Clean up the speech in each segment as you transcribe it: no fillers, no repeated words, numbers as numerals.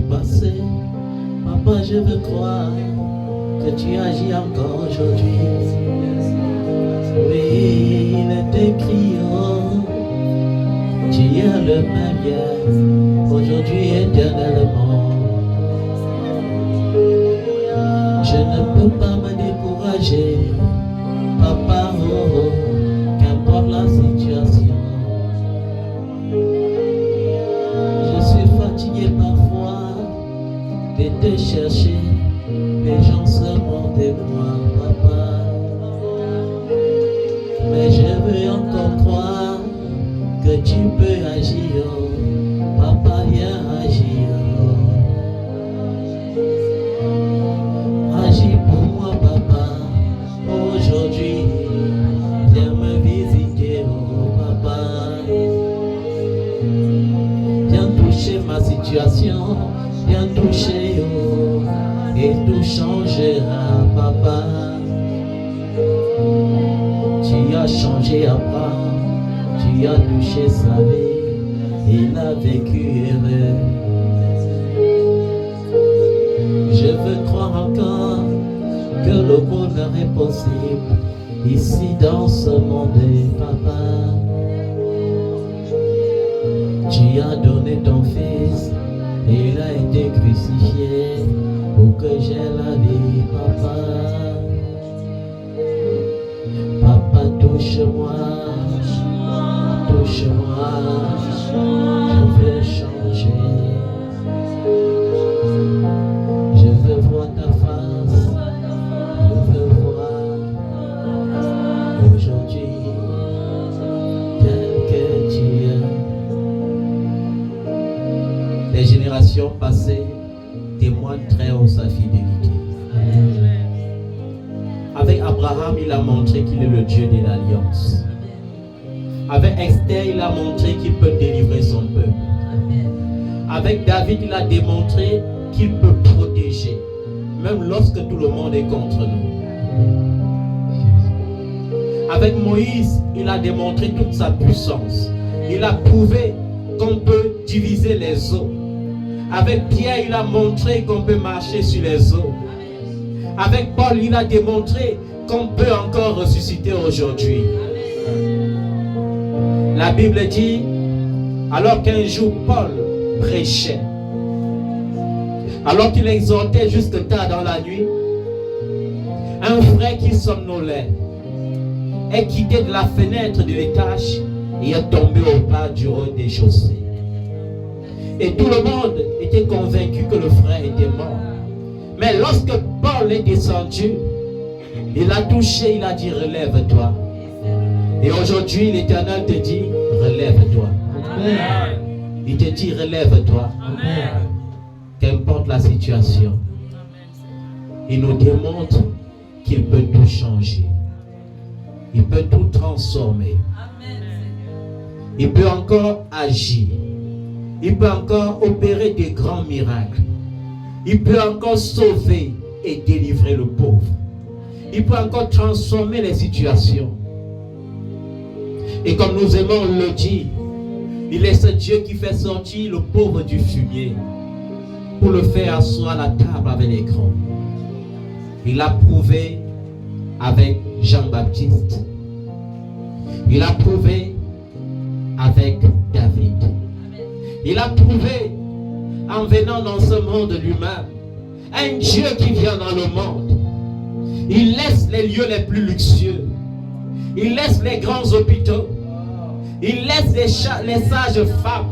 passé. Papa, je veux croire que tu agis encore aujourd'hui. Oui, il est écrit, oh, tu es le même hier, aujourd'hui et éternellement. Je ne peux pas me décourager, papa, oh, oh, qu'importe la situation. Je suis fatigué parfois de te chercher, les gens se moquent de moi, papa. Mais je veux encore croire que tu peux agir, oh. Papa, viens agir, oh. Agis pour moi, papa, aujourd'hui. Viens me visiter, oh papa. Viens toucher ma situation, viens toucher, oh, et tout changera, papa. Tu as changé Abraham, tu as touché sa vie, il a vécu heureux. Je veux croire encore que le bonheur est possible ici dans ce monde, papa. Tu as donné ton fils, il a été crucifié pour que j'aie la vie, papa. Papa, touche-moi, touche-moi, je veux changer. Je veux voir ta face, je veux voir aujourd'hui tel que tu es. Les générations passées témoignent très haut sa fidélité. Avec Abraham, il a montré qu'il est le Dieu de l'alliance. Avec Esther, il a montré qu'il peut délivrer son peuple. Avec David, il a démontré qu'il peut protéger, même lorsque tout le monde est contre nous. Avec Moïse, il a démontré toute sa puissance. Il a prouvé qu'on peut diviser les eaux. Avec Pierre, il a montré qu'on peut marcher sur les eaux. Avec Paul, il a démontré qu'on peut encore ressusciter aujourd'hui. La Bible dit, alors qu'un jour Paul prêchait, alors qu'il exhortait jusque tard dans la nuit, un frère qui somnolait est quitté de la fenêtre de l'étage et est tombé au bas du rez-de-chaussée. Et tout le monde était convaincu que le frère était mort. Mais lorsque Paul est descendu, il a touché, il a dit relève-toi. Et aujourd'hui l'Éternel te dit relève-toi. Il te dit relève-toi. Qu'importe la situation, il nous démontre qu'il peut tout changer. Il peut tout transformer. Il peut encore agir. Il peut encore opérer des grands miracles. Il peut encore sauver et délivrer le pauvre. Il peut encore transformer les situations. Et comme nous aimons le dire, il est ce Dieu qui fait sortir le pauvre du fumier pour le faire asseoir à la table avec les grands. Il a prouvé avec Jean-Baptiste. Il a prouvé avec David. Il a prouvé en venant dans ce monde lui-même. Un Dieu qui vient dans le monde. Il laisse les lieux les plus luxueux. Il laisse les grands hôpitaux. Il laisse les sages femmes.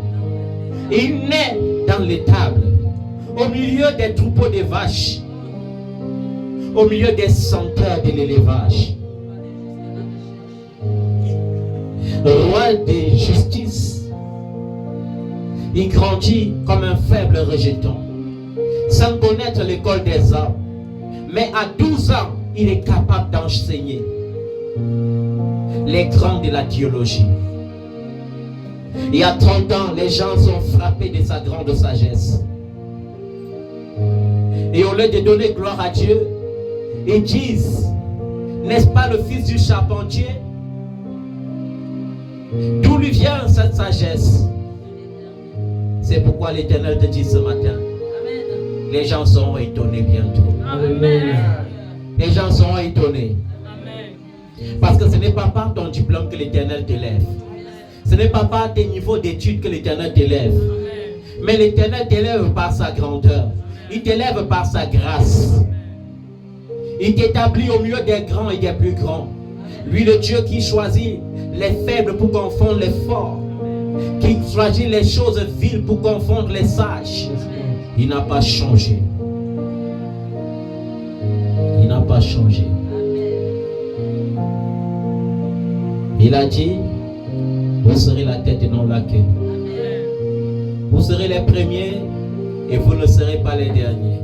Il naît dans l'étable, au milieu des troupeaux de vaches, au milieu des senteurs de l'élevage. Roi de justice. Il grandit comme un faible rejeton, sans connaître l'école des hommes. Mais à 12 ans, il est capable d'enseigner les grands de la théologie. Et à 30 ans, les gens sont frappés de sa grande sagesse. Et au lieu de donner gloire à Dieu, ils disent, n'est-ce pas le fils du charpentier? D'où lui vient cette sagesse? C'est pourquoi l'Éternel te dit ce matin, les gens seront étonnés bientôt. Amen. Les gens seront étonnés. Amen. Parce que ce n'est pas par ton diplôme que l'Éternel t'élève. Ce n'est pas par tes niveaux d'études que l'Éternel t'élève. Mais l'Éternel t'élève par sa grandeur. Il t'élève par sa grâce. Il t'établit au milieu des grands et des plus grands. Lui, le Dieu qui choisit les faibles pour confondre les forts, qui choisit les choses viles pour confondre les sages. Il n'a pas changé. Il n'a pas changé. Il a dit, vous serez la tête et non la queue. Vous serez les premiers et vous ne serez pas les derniers.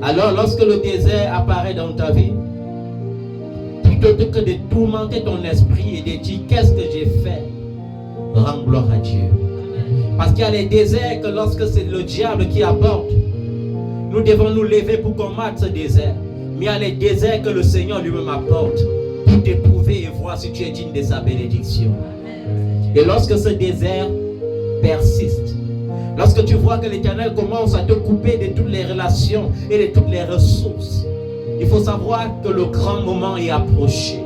Alors lorsque le désert apparaît dans ta vie, plutôt que de tourmenter ton esprit et de dire qu'est-ce que j'ai fait, rends gloire à Dieu. Parce qu'il y a les déserts que lorsque c'est le diable qui aborde, nous devons nous lever pour combattre ce désert. Mais il y a les déserts que le Seigneur lui-même apporte pour t'éprouver et voir si tu es digne de sa bénédiction. Et lorsque ce désert persiste, lorsque tu vois que l'Éternel commence à te couper de toutes les relations et de toutes les ressources, il faut savoir que le grand moment est approché.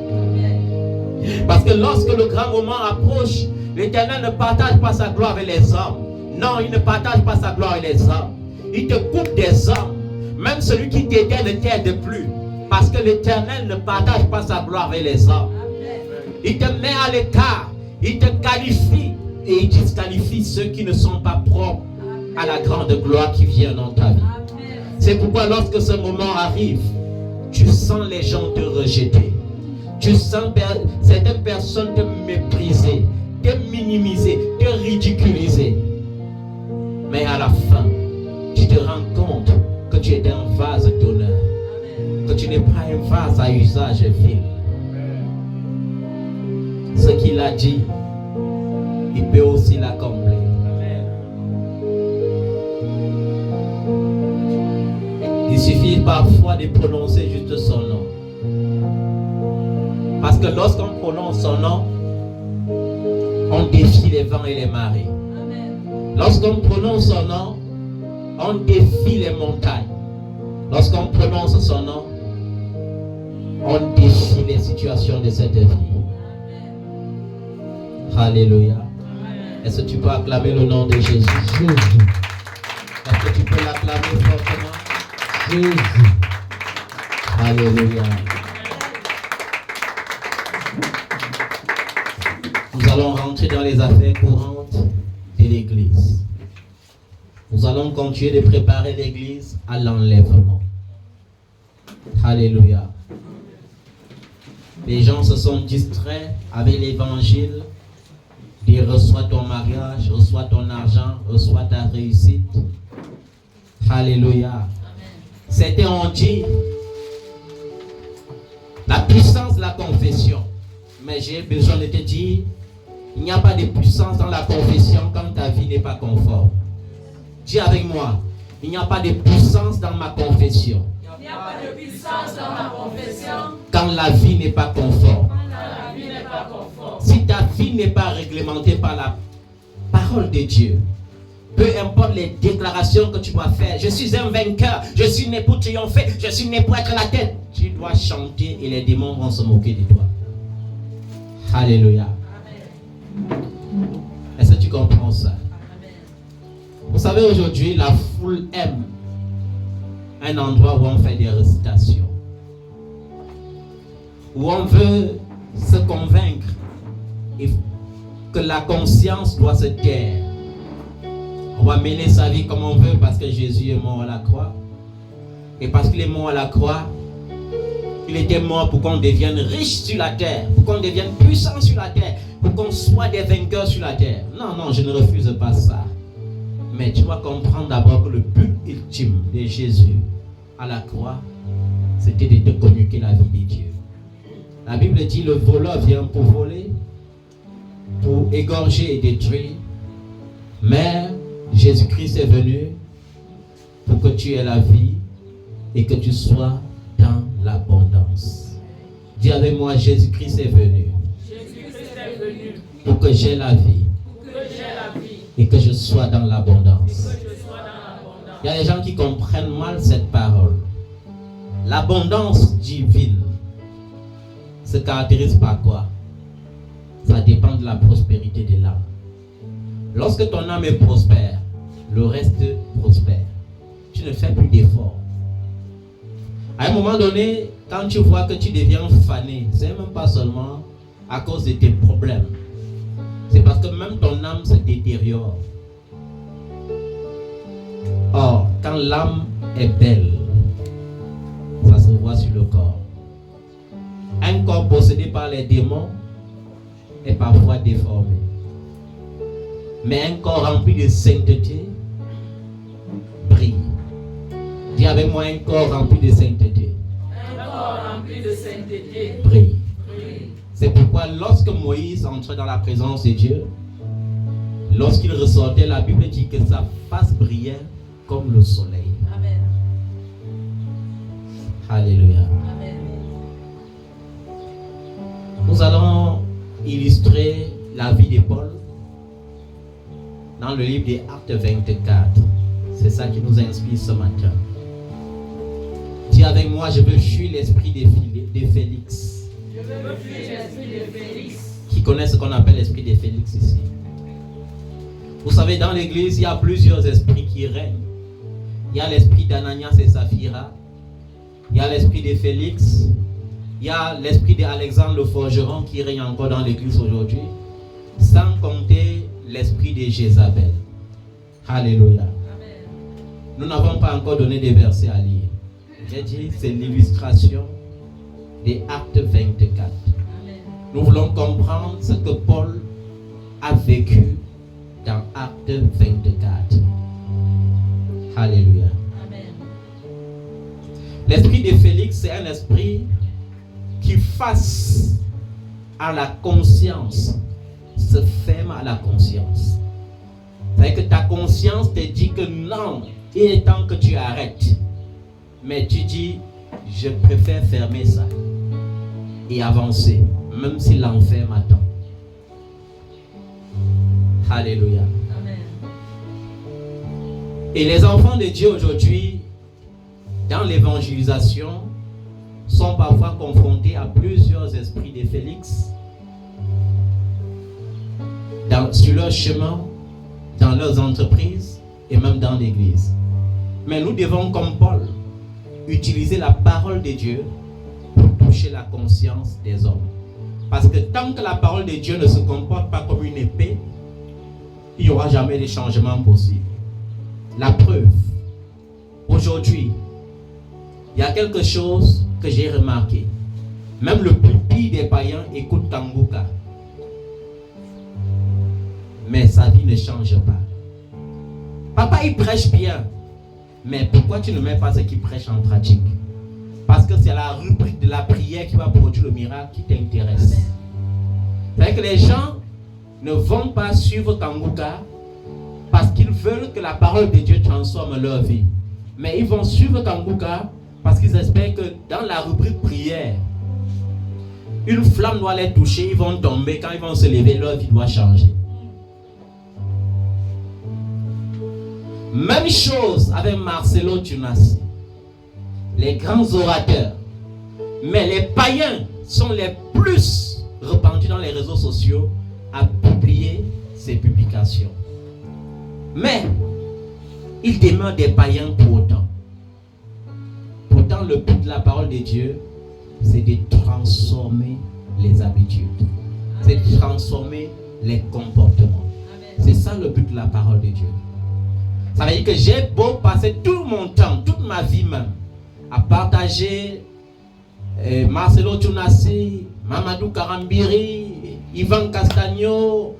Parce que lorsque le grand moment approche, l'Éternel ne partage pas sa gloire avec les hommes. Non, il ne partage pas sa gloire avec les hommes. Il te coupe des hommes. Même celui qui t'aidait ne t'aide plus. Parce que l'Éternel ne partage pas sa gloire avec les hommes. Il te met à l'écart. Il te qualifie. Et il disqualifie ceux qui ne sont pas propres à la grande gloire qui vient dans ta vie. C'est pourquoi lorsque ce moment arrive, tu sens les gens te rejeter. Tu sens certaines personnes te mépriser, te minimiser, te ridiculiser. Mais à la fin, tu te rends compte que tu es un vase d'honneur, que tu n'es pas un vase à usage vil. Ce qu'il a dit, il peut aussi l'accomplir. Il suffit parfois de prononcer juste son nom. Parce que lorsqu'on prononce son nom, on défie les vents et les marées. Lorsqu'on prononce son nom, on défie les montagnes. Lorsqu'on prononce son nom, on défie les situations de cette vie. Alléluia. Est-ce que tu peux acclamer le nom de Jésus? Est-ce que tu peux l'acclamer fortement? Jésus. Alléluia. Nous allons rentrer dans les affaires courantes de l'Église. Nous allons continuer de préparer l'Église à l'enlèvement. Alléluia. Les gens se sont distraits avec l'Évangile. Dis, reçois ton mariage, reçois ton argent, reçois ta réussite. Alléluia. Certains ont dit la puissance de la confession. Mais j'ai besoin de te dire, il n'y a pas de puissance dans la confession quand ta vie n'est pas conforme. Dis avec moi, il n'y a pas de puissance dans ma confession. Il n'y a pas de puissance dans ma confession quand la vie n'est pas conforme. Si ta vie n'est pas réglementée par la parole de Dieu, peu importe les déclarations que tu dois faire, je suis un vainqueur, je suis né pour triompher, je suis né pour être la tête, tu dois chanter et les démons vont se moquer de toi. Alléluia. Est-ce que tu comprends ça? Vous savez, aujourd'hui, la foule aime un endroit où on fait des récitations, où on veut se convaincre que la conscience doit se taire. On va mener sa vie comme on veut parce que Jésus est mort à la croix. Et parce qu'il est mort à la croix, il était mort pour qu'on devienne riche sur la terre, pour qu'on devienne puissant sur la terre, pour qu'on soit des vainqueurs sur la terre. Non, non, je ne refuse pas ça. Mais tu dois comprendre d'abord que le but ultime de Jésus à la croix, c'était de te communiquer la vie de Dieu. La Bible dit, le voleur vient pour voler, pour égorger et détruire. Mais Jésus-Christ est venu pour que tu aies la vie et que tu sois dans l'abondance. Dis avec moi, Jésus-Christ est venu pour que j'aie la vie et que je sois dans l'abondance. Il y a des gens qui comprennent mal cette parole. L'abondance divine se caractérise par quoi? Ça dépend de la prospérité de l'âme. Lorsque ton âme est prospère, le reste prospère. Tu ne fais plus d'efforts. À un moment donné, quand tu vois que tu deviens fané, c'est même pas seulement à cause de tes problèmes. C'est parce que même ton âme se détériore. Or, quand l'âme est belle, ça se voit sur le corps. Un corps possédé par les démons est parfois déformé. Mais un corps rempli de sainteté brille. Dis avec moi, un corps rempli de sainteté. Un corps rempli de sainteté Brille. C'est pourquoi lorsque Moïse entrait dans la présence de Dieu, lorsqu'il ressortait, la Bible dit que sa face brillait comme le soleil. Amen. Alléluia. Amen. Nous allons illustrer la vie de Paul dans le livre des Actes 24. C'est ça qui nous inspire ce matin. Dis avec moi, je veux fuir l'esprit de Félix. Je veux fuir l'esprit de Félix. Qui connaît ce qu'on appelle l'esprit de Félix ici? Vous savez, dans l'église, il y a plusieurs esprits qui règnent. Il y a l'esprit d'Ananias et Saphira. Il y a l'esprit de Félix. Il y a l'esprit d'Alexandre le forgeron qui règne encore dans l'église aujourd'hui. Sans compter l'esprit de Jézabel. Alléluia. Amen. Nous n'avons pas encore donné des versets à lire. J'ai dit, c'est l'illustration des Actes 24. Amen. Nous voulons comprendre ce que Paul a vécu dans Actes 24. Alléluia. Amen. L'esprit de Félix, c'est un esprit qui, face à la conscience, se ferme à la conscience. C'est-à-dire que ta conscience te dit que non, il est temps que tu arrêtes. Mais tu dis, je préfère fermer ça et avancer, même si l'enfer m'attend. Alléluia. Amen. Et les enfants de Dieu aujourd'hui, dans l'évangélisation, sont parfois confrontés à plusieurs esprits de Félix sur leur chemin, dans leurs entreprises et même dans l'église. Mais nous devons, comme Paul, utiliser la parole de Dieu pour toucher la conscience des hommes. Parce que tant que la parole de Dieu ne se comporte pas comme une épée, il n'y aura jamais de changement possible. La preuve, aujourd'hui, il y a quelque chose que j'ai remarqué. Même le plus pire des païens écoute Kanguka. Mais sa vie ne change pas. Papa, il prêche bien. Mais pourquoi tu ne mets pas ce qu'il prêche en pratique? Parce que c'est la rubrique de la prière qui va produire le miracle qui t'intéresse. C'est-à-dire que les gens ne vont pas suivre Kanguka parce qu'ils veulent que la parole de Dieu transforme leur vie. Mais ils vont suivre Kanguka parce qu'ils espèrent que dans la rubrique prière, une flamme doit les toucher, ils vont tomber, quand ils vont se lever, leur vie doit changer. Même chose avec Marcelo Tunasi, les grands orateurs. Mais les païens sont les plus répandus dans les réseaux sociaux à publier ces publications. Mais ils demeurent des païens pour autant. Pourtant, le but de la parole de Dieu, c'est de transformer les habitudes. C'est de transformer les comportements. C'est ça le but de la parole de Dieu. Ça veut dire que j'ai beau passer tout mon temps, toute ma vie même, à partager Marcelo Tunasi, Mamadou Karambiri, Ivan Castagno,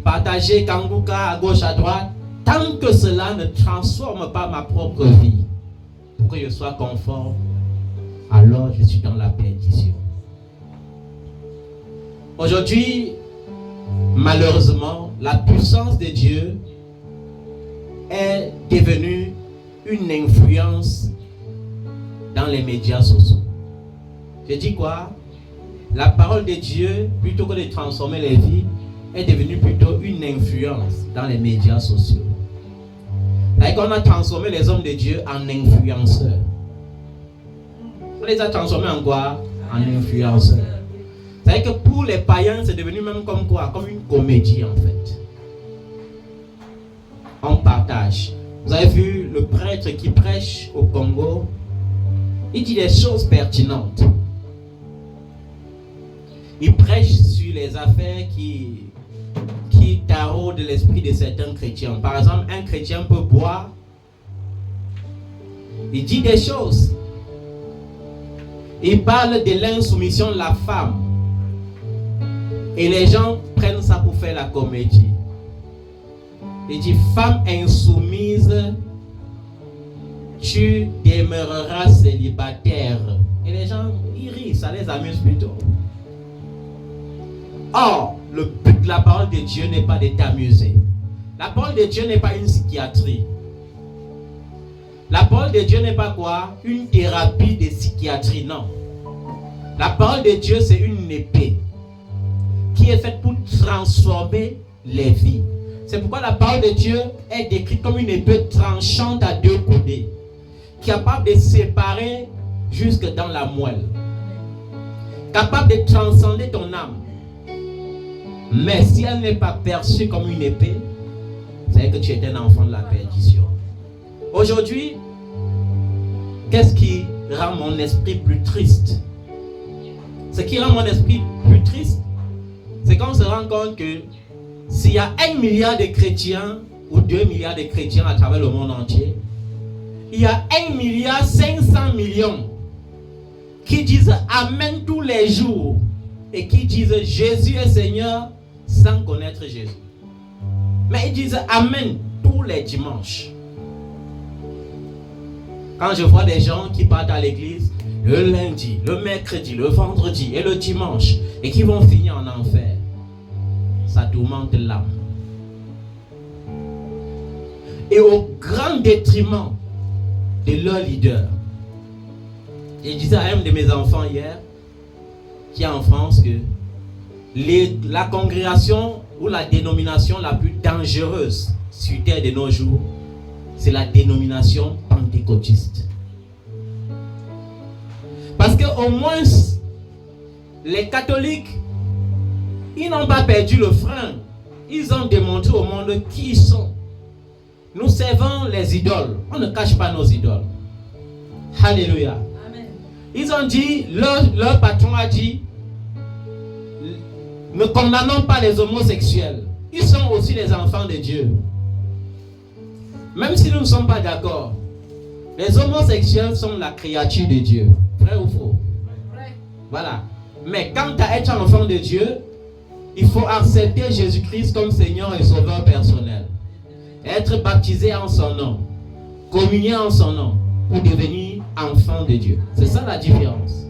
partager Kanguka à gauche, à droite, tant que cela ne transforme pas ma propre vie, pour que je sois conforme, alors je suis dans la perdition. Aujourd'hui, malheureusement, la puissance de Dieu est devenue une influence dans les médias sociaux. Je dis quoi? La parole de Dieu, plutôt que de transformer les vies, est devenue plutôt une influence dans les médias sociaux. C'est qu'on a transformé les hommes de Dieu en influenceurs. On les a transformés en quoi? En influenceurs. C'est que pour les païens, c'est devenu même comme quoi? Comme une comédie en fait. On partage. Vous avez vu le prêtre qui prêche au Congo? Il dit des choses pertinentes. Il prêche sur les affaires qui taraudent l'esprit de certains chrétiens. Par exemple, un chrétien peut boire. Il dit des choses. Il parle de l'insoumission de la femme. Et les gens prennent ça pour faire la comédie. Il dit, femme insoumise, tu demeureras célibataire. Et les gens, ils rient, ça les amuse plutôt. Or, le but de la parole de Dieu n'est pas de t'amuser. La parole de Dieu n'est pas une psychiatrie. La parole de Dieu n'est pas quoi? Une thérapie de psychiatrie, non. La parole de Dieu, c'est une épée qui est faite pour transformer les vies. C'est pourquoi la parole de Dieu est décrite comme une épée tranchante à deux côtés, capable de séparer jusque dans la moelle, capable de transcender ton âme. Mais si elle n'est pas perçue comme une épée, c'est que tu es un enfant de la perdition. Aujourd'hui, qu'est-ce qui rend mon esprit plus triste? Ce qui rend mon esprit plus triste, c'est qu'on se rend compte que s'il y a 1 milliard de chrétiens ou 2 milliards de chrétiens à travers le monde entier, il y a 1 milliard 500 millions qui disent Amen tous les jours et qui disent Jésus est Seigneur sans connaître Jésus. Mais ils disent Amen tous les dimanches. Quand je vois des gens qui partent à l'église le lundi, le mercredi, le vendredi et le dimanche et qui vont finir en enfer, ça tourmente l'âme. Et au grand détriment de leur leader. Je disais à un de mes enfants hier, qui est en France, que la congrégation ou la dénomination la plus dangereuse sur terre de nos jours, c'est la dénomination pentecôtiste. Parce que au moins, les catholiques, ils n'ont pas perdu le frein. Ils ont démontré au monde qui ils sont. Nous servons les idoles. On ne cache pas nos idoles. Alléluia. Amen. Ils ont dit, leur patron a dit, ne condamnons pas les homosexuels. Ils sont aussi les enfants de Dieu. Même si nous ne sommes pas d'accord, les homosexuels sont la créature de Dieu. Vrai ou faux? Vrai. Voilà. Mais quant à être enfant de Dieu, il faut accepter Jésus-Christ comme Seigneur et Sauveur personnel. Être baptisé en son nom. Communier en son nom. Pour devenir enfant de Dieu. C'est ça la différence.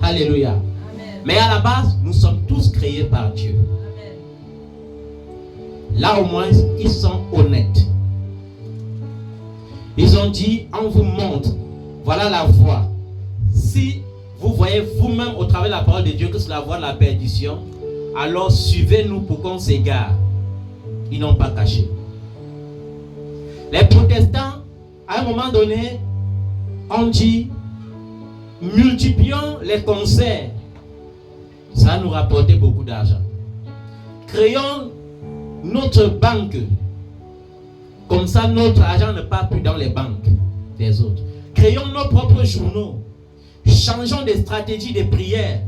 Alléluia. Amen. Mais à la base, nous sommes tous créés par Dieu. Amen. Là au moins, ils sont honnêtes. Ils ont dit, on vous montre, voilà la voie. Si vous voyez vous-même au travers de la parole de Dieu que c'est la voie de la perdition, alors suivez-nous pour qu'on s'égare. Ils n'ont pas caché. Les protestants, à un moment donné, ont dit, multiplions les concerts. Ça nous rapportait beaucoup d'argent. Créons notre banque. Comme ça, notre argent ne part plus dans les banques des autres. Créons nos propres journaux. Changeons des stratégies de prière.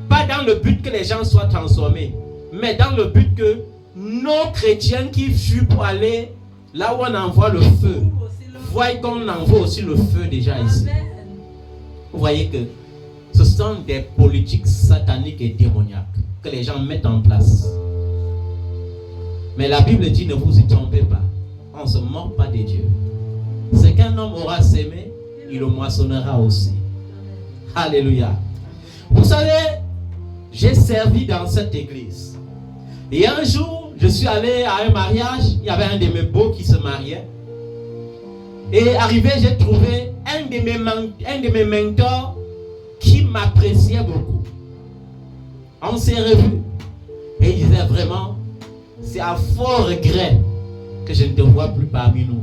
Pas dans le but que les gens soient transformés, mais dans le but que nos chrétiens qui fuient pour aller là où on envoie le feu, voient qu'on envoie aussi le feu déjà ici. Vous voyez que ce sont des politiques sataniques et démoniaques que les gens mettent en place. Mais la Bible dit, ne vous y trompez pas. On ne se moque pas de Dieu. Ce qu'un homme aura sémé, il le moissonnera aussi. Alléluia. Vous savez, j'ai servi dans cette église. Et un jour, je suis allé à un mariage. Il y avait un de mes beaux qui se mariait. Et arrivé, j'ai trouvé un de mes mentors qui m'appréciait beaucoup. On s'est revus. Et il disait vraiment, c'est à fort regret que je ne te vois plus parmi nous.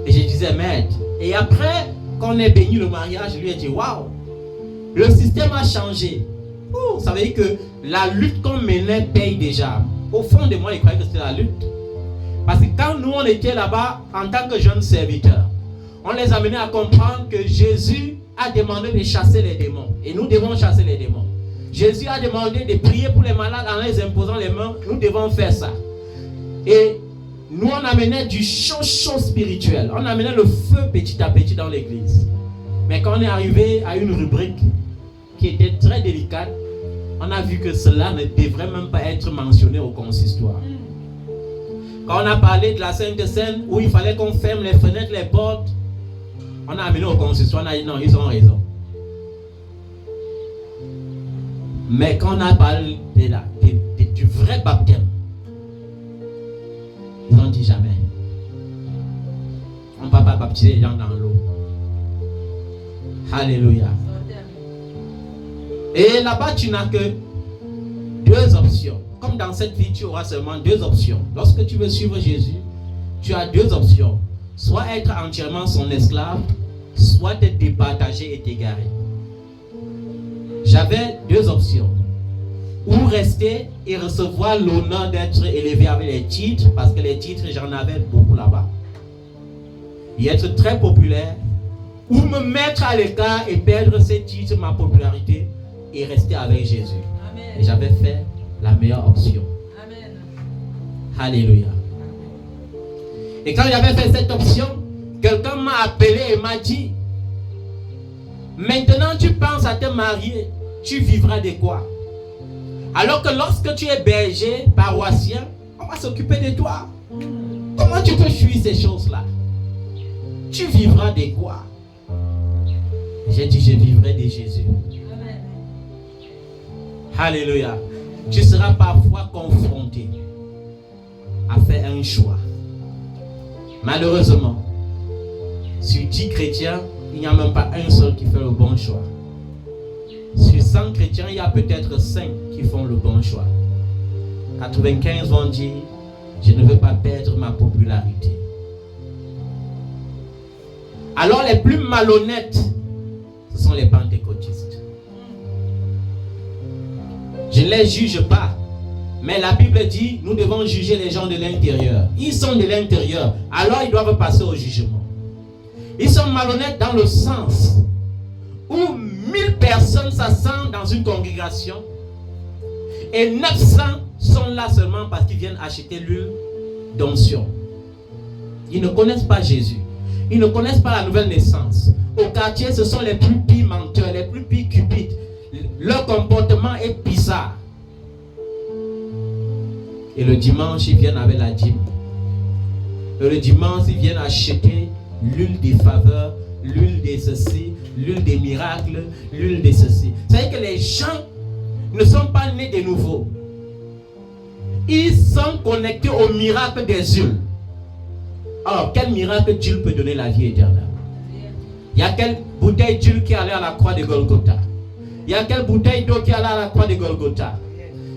Et je disais, maître. Et après, quand on est béni le mariage, je lui ai dit, waouh, le système a changé. Oh, ça veut dire que la lutte qu'on menait paye déjà. Au fond de moi, je croyais que c'était la lutte. Parce que quand nous, on était là-bas, en tant que jeunes serviteurs, on les a menés à comprendre que Jésus a demandé de chasser les démons. Et nous devons chasser les démons. Jésus a demandé de prier pour les malades en les imposant les mains. Nous devons faire ça. Et nous, on amenait du chaud spirituel. On amenait le feu petit à petit dans l'église. Mais quand on est arrivé à une rubrique qui était très délicate, on a vu que cela ne devrait même pas être mentionné au consistoire. Quand on a parlé de la Sainte Seine, où il fallait qu'on ferme les fenêtres, les portes, on a amené au consistoire, on a dit non, ils ont raison. Mais quand on a parlé du vrai baptême, ils ont dit jamais. On ne peut pas baptiser les gens dans l'eau. Alléluia. Et là-bas, tu n'as que deux options. Comme dans cette vie, tu auras seulement deux options. Lorsque tu veux suivre Jésus, tu as deux options. Soit être entièrement son esclave, soit te départager et t'égarer. J'avais deux options. Ou rester et recevoir l'honneur d'être élevé avec les titres, parce que les titres, j'en avais beaucoup là-bas. Et être très populaire, ou me mettre à l'écart et perdre ces titres, ma popularité, et rester avec Jésus. Amen. Et j'avais fait la meilleure option. Amen. Alléluia. Et quand j'avais fait cette option, quelqu'un m'a appelé et m'a dit, maintenant tu penses à te marier, tu vivras de quoi? Alors que lorsque tu es berger, paroissien, on va s'occuper de toi. Comment tu peux fuir ces choses-là? Tu vivras de quoi? J'ai dit, je vivrai de Jésus. Amen. Alléluia. Tu seras parfois confronté à faire un choix. Malheureusement, sur 10 chrétiens, il n'y a même pas un seul qui fait le bon choix. Sur 100 chrétiens, il y a peut-être 5 qui font le bon choix. 95 vont dire, je ne veux pas perdre ma popularité. Alors les plus malhonnêtes, ce sont les pentecôtistes. Je ne les juge pas. Mais la Bible dit, nous devons juger les gens de l'intérieur. Ils sont de l'intérieur, alors ils doivent passer au jugement. Ils sont malhonnêtes dans le sens où 1000 personnes s'assemblent dans une congrégation et 900 sont là seulement parce qu'ils viennent acheter l'huile d'onction. Ils ne connaissent pas Jésus. Ils ne connaissent pas la nouvelle naissance. Au quartier, ce sont les plus pires menteurs, les plus pires cupides. Leur comportement est bizarre. Et le dimanche, ils viennent avec la dîme. Et le dimanche, ils viennent acheter l'huile des faveurs, l'huile des ceci, l'huile des miracles, l'huile des ceci. C'est-à-dire que les gens ne sont pas nés de nouveau. Ils sont connectés au miracle des huiles. Alors, quel miracle d'huile peut donner la vie éternelle? Il y a quelle bouteille d'huile qui est allée à la croix de Golgotha? Il y a quelle bouteille d'eau qui est allée à la croix de Golgotha?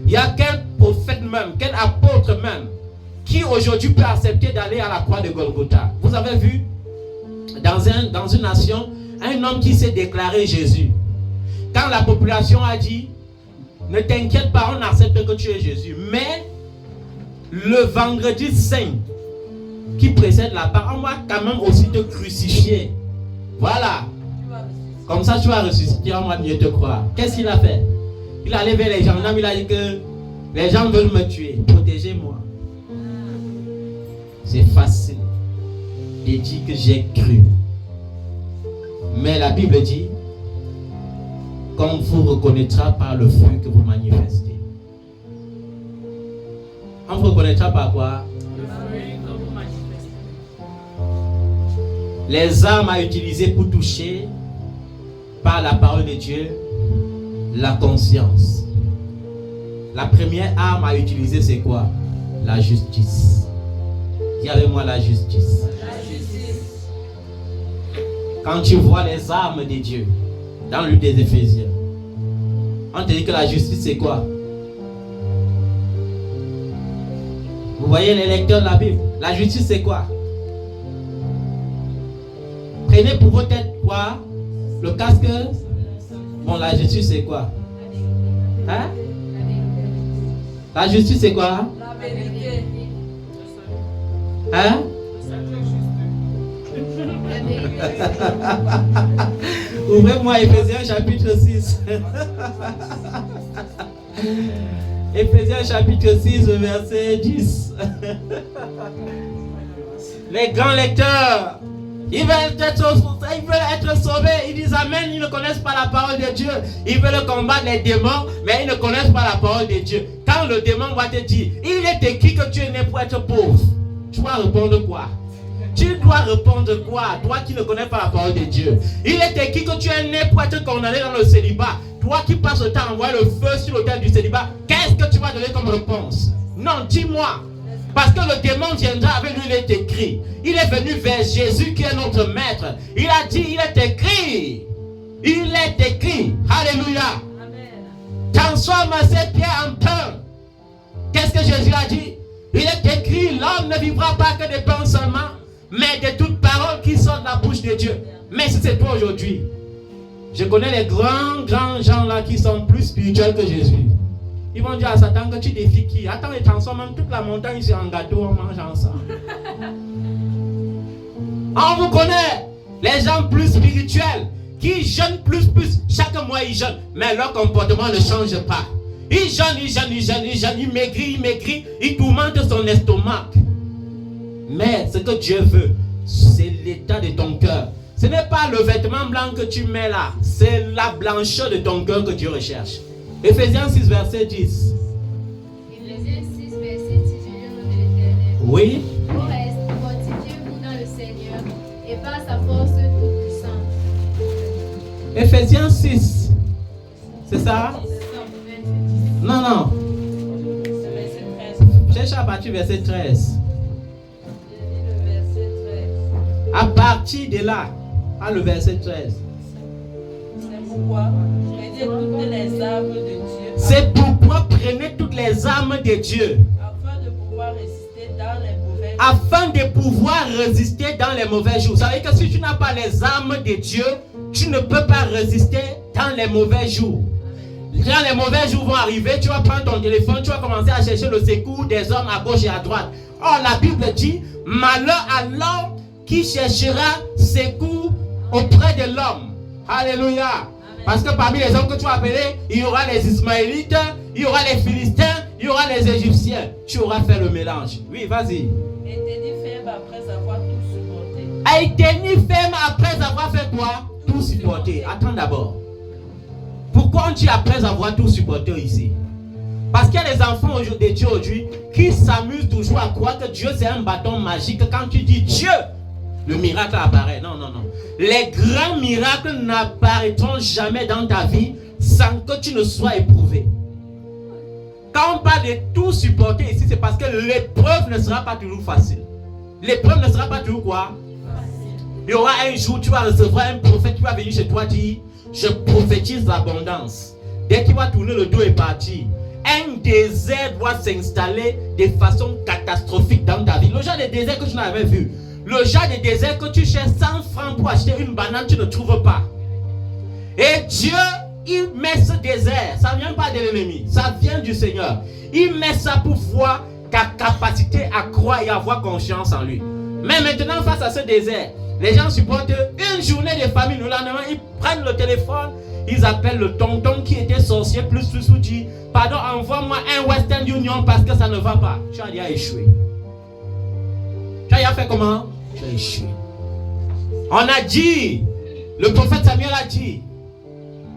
Il y a quel prophète même, quel apôtre même, qui aujourd'hui peut accepter d'aller à la croix de Golgotha? Vous avez vu, dans une nation, un homme qui s'est déclaré Jésus. Quand la population a dit, ne t'inquiète pas, on accepte que tu es Jésus. Mais, le vendredi saint, qui précède la part, on va quand même aussi te crucifier. Voilà. Comme ça, tu vas ressusciter, on va mieux te croire. Qu'est-ce qu'il a fait? Il a levé les gendarmes, il a dit que les gens veulent me tuer. Protégez-moi. C'est facile de dire que j'ai cru. Mais la Bible dit qu'on vous reconnaîtra par le fruit que vous manifestez. On vous reconnaîtra par quoi? Le fruit que vous manifestez. Les armes à utiliser pour toucher par la parole de Dieu, la conscience. La première arme à utiliser, c'est quoi? La justice. Dis avec moi la justice. La justice. Quand tu vois les armes de Dieu dans le livre des Éphésiens, on te dit que la justice c'est quoi? Vous voyez les lecteurs de la Bible. La justice c'est quoi? Prenez pour vos têtes quoi? Le casque. Bon, la justice c'est quoi? Hein? La justice c'est quoi? La vérité. Hein? Ouvrez-moi Éphésiens chapitre 6. Éphésiens chapitre 6, verset 10. Les grands lecteurs, ils veulent être sauvés. Ils disent Amen, ils ne connaissent pas la parole de Dieu. Ils veulent combattre les démons, mais ils ne connaissent pas la parole de Dieu. Quand le démon va te dire, il est écrit que tu es né pour être pauvre, tu vas répondre quoi? Tu dois répondre quoi? Toi qui ne connais pas la parole de Dieu. Il est écrit que tu es né pour être condamné dans le célibat. Toi qui passes le temps à envoyer le feu sur l'autel du célibat, qu'est-ce que tu vas donner comme réponse? Non, dis-moi. Parce que le démon viendra avec lui, il est écrit. Il est venu vers Jésus qui est notre maître. Il a dit, il est écrit. Il est écrit. Alléluia. Transforme ses pieds en pain. Qu'est-ce que Jésus a dit? Il est écrit, l'homme ne vivra pas que de pain seulement, mais de toute parole qui sort de la bouche de Dieu. Mais si c'est toi aujourd'hui, je connais les grands gens là qui sont plus spirituels que Jésus. Ils vont dire à Satan que tu défies qui? Attends, ils transforment même toute la montagne sur un gâteau en mangeant ça. On vous connaît les gens plus spirituels qui jeûnent plus. Chaque mois ils jeûnent, mais leur comportement ne change pas. Ils jeûnent, ils maigrissent, ils tourmentent son estomac. Mais ce que Dieu veut, c'est l'état de ton cœur. Ce n'est pas le vêtement blanc que tu mets là, c'est la blancheur de ton cœur que Dieu recherche. Éphésiens 6, verset 10. Éphésiens 6, verset 10 du livre de l'Éternel. Oui. Au reste, fortifiez-vous dans le Seigneur et par sa force toute puissante. Éphésiens 6. C'est ça? Non. Cherche à partir du verset 13. À partir de là, à le verset 13. C'est pourquoi C'est pourquoi prenez prenez toutes les armes de Dieu. toutes les armes de Dieu. Afin de pouvoir résister dans les mauvais jours. Afin de pouvoir résister dans les mauvais jours. Ça veut dire que si tu n'as pas les armes de Dieu, tu ne peux pas résister dans les mauvais jours. Quand les mauvais jours vont arriver, tu vas prendre ton téléphone, tu vas commencer à chercher le secours des hommes à gauche et à droite. Or, la Bible dit, malheur à l'homme qui cherchera secours auprès de l'homme. Alléluia. Parce que parmi les hommes que tu vas appeler, il y aura les Ismaélites, il y aura les Philistins, il y aura les Égyptiens. Tu auras fait le mélange. Oui, vas-y. Et tenez ferme après avoir tout supporté. Et tenir ferme après avoir fait quoi? Tout supporter. Attends d'abord. Pourquoi on dit après avoir tout supporté ici? Parce qu'il y a des enfants de Dieu aujourd'hui qui s'amusent toujours à croire que Dieu c'est un bâton magique. Quand tu dis Dieu, le miracle apparaît. Non. Les grands miracles n'apparaîtront jamais dans ta vie sans que tu ne sois éprouvé. Quand on parle de tout supporter ici, c'est parce que l'épreuve ne sera pas toujours facile. L'épreuve ne sera pas toujours quoi? Il y aura un jour, tu vas recevoir un prophète qui va venir chez toi dire, je prophétise l'abondance. Dès qu'il va tourner le dos et partir, un désert doit s'installer de façon catastrophique dans ta vie. Le genre de désert que tu n'avais vu. Le genre de désert que tu cherches 100 francs pour acheter une banane, tu ne trouves pas. Et Dieu, il met ce désert. Ça ne vient pas de l'ennemi. Ça vient du Seigneur. Il met ça pour voir ta capacité à croire et avoir confiance en lui. Mais maintenant, face à ce désert, les gens supportent une journée de famine. Le lendemain, ils prennent le téléphone. Ils appellent le tonton qui était sorcier plus ou dit, pardon, envoie-moi un Western Union parce que ça ne va pas. Tu as déjà échoué. Tu as déjà fait comment? Tu as échoué. On a dit, le prophète Samuel a dit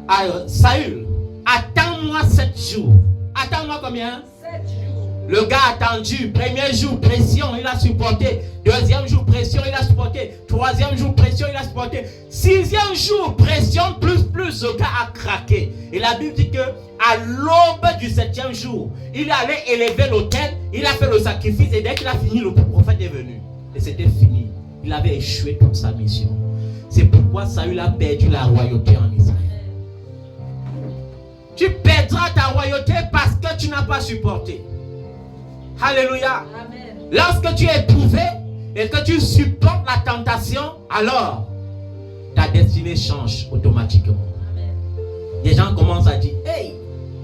à Saül, attends-moi 7 jours. Attends-moi combien? 7 jours. Le gars a attendu. Premier jour, pression, il a supporté. Deuxième jour, pression, il a supporté. Troisième jour, pression, il a supporté. Sixième jour, pression, plus, le gars a craqué. Et la Bible dit que à l'aube du 7e jour, il allait élever l'autel, il a fait le sacrifice, et dès qu'il a fini, le prophète est venu. Et c'était fini. Il avait échoué toute sa mission. C'est pourquoi Saül a perdu la royauté en Israël. Tu perdras ta royauté parce que tu n'as pas supporté. Alléluia. Amen. Lorsque tu es éprouvé et que tu supportes la tentation, alors ta destinée change automatiquement. Amen. Les gens commencent à dire, hey,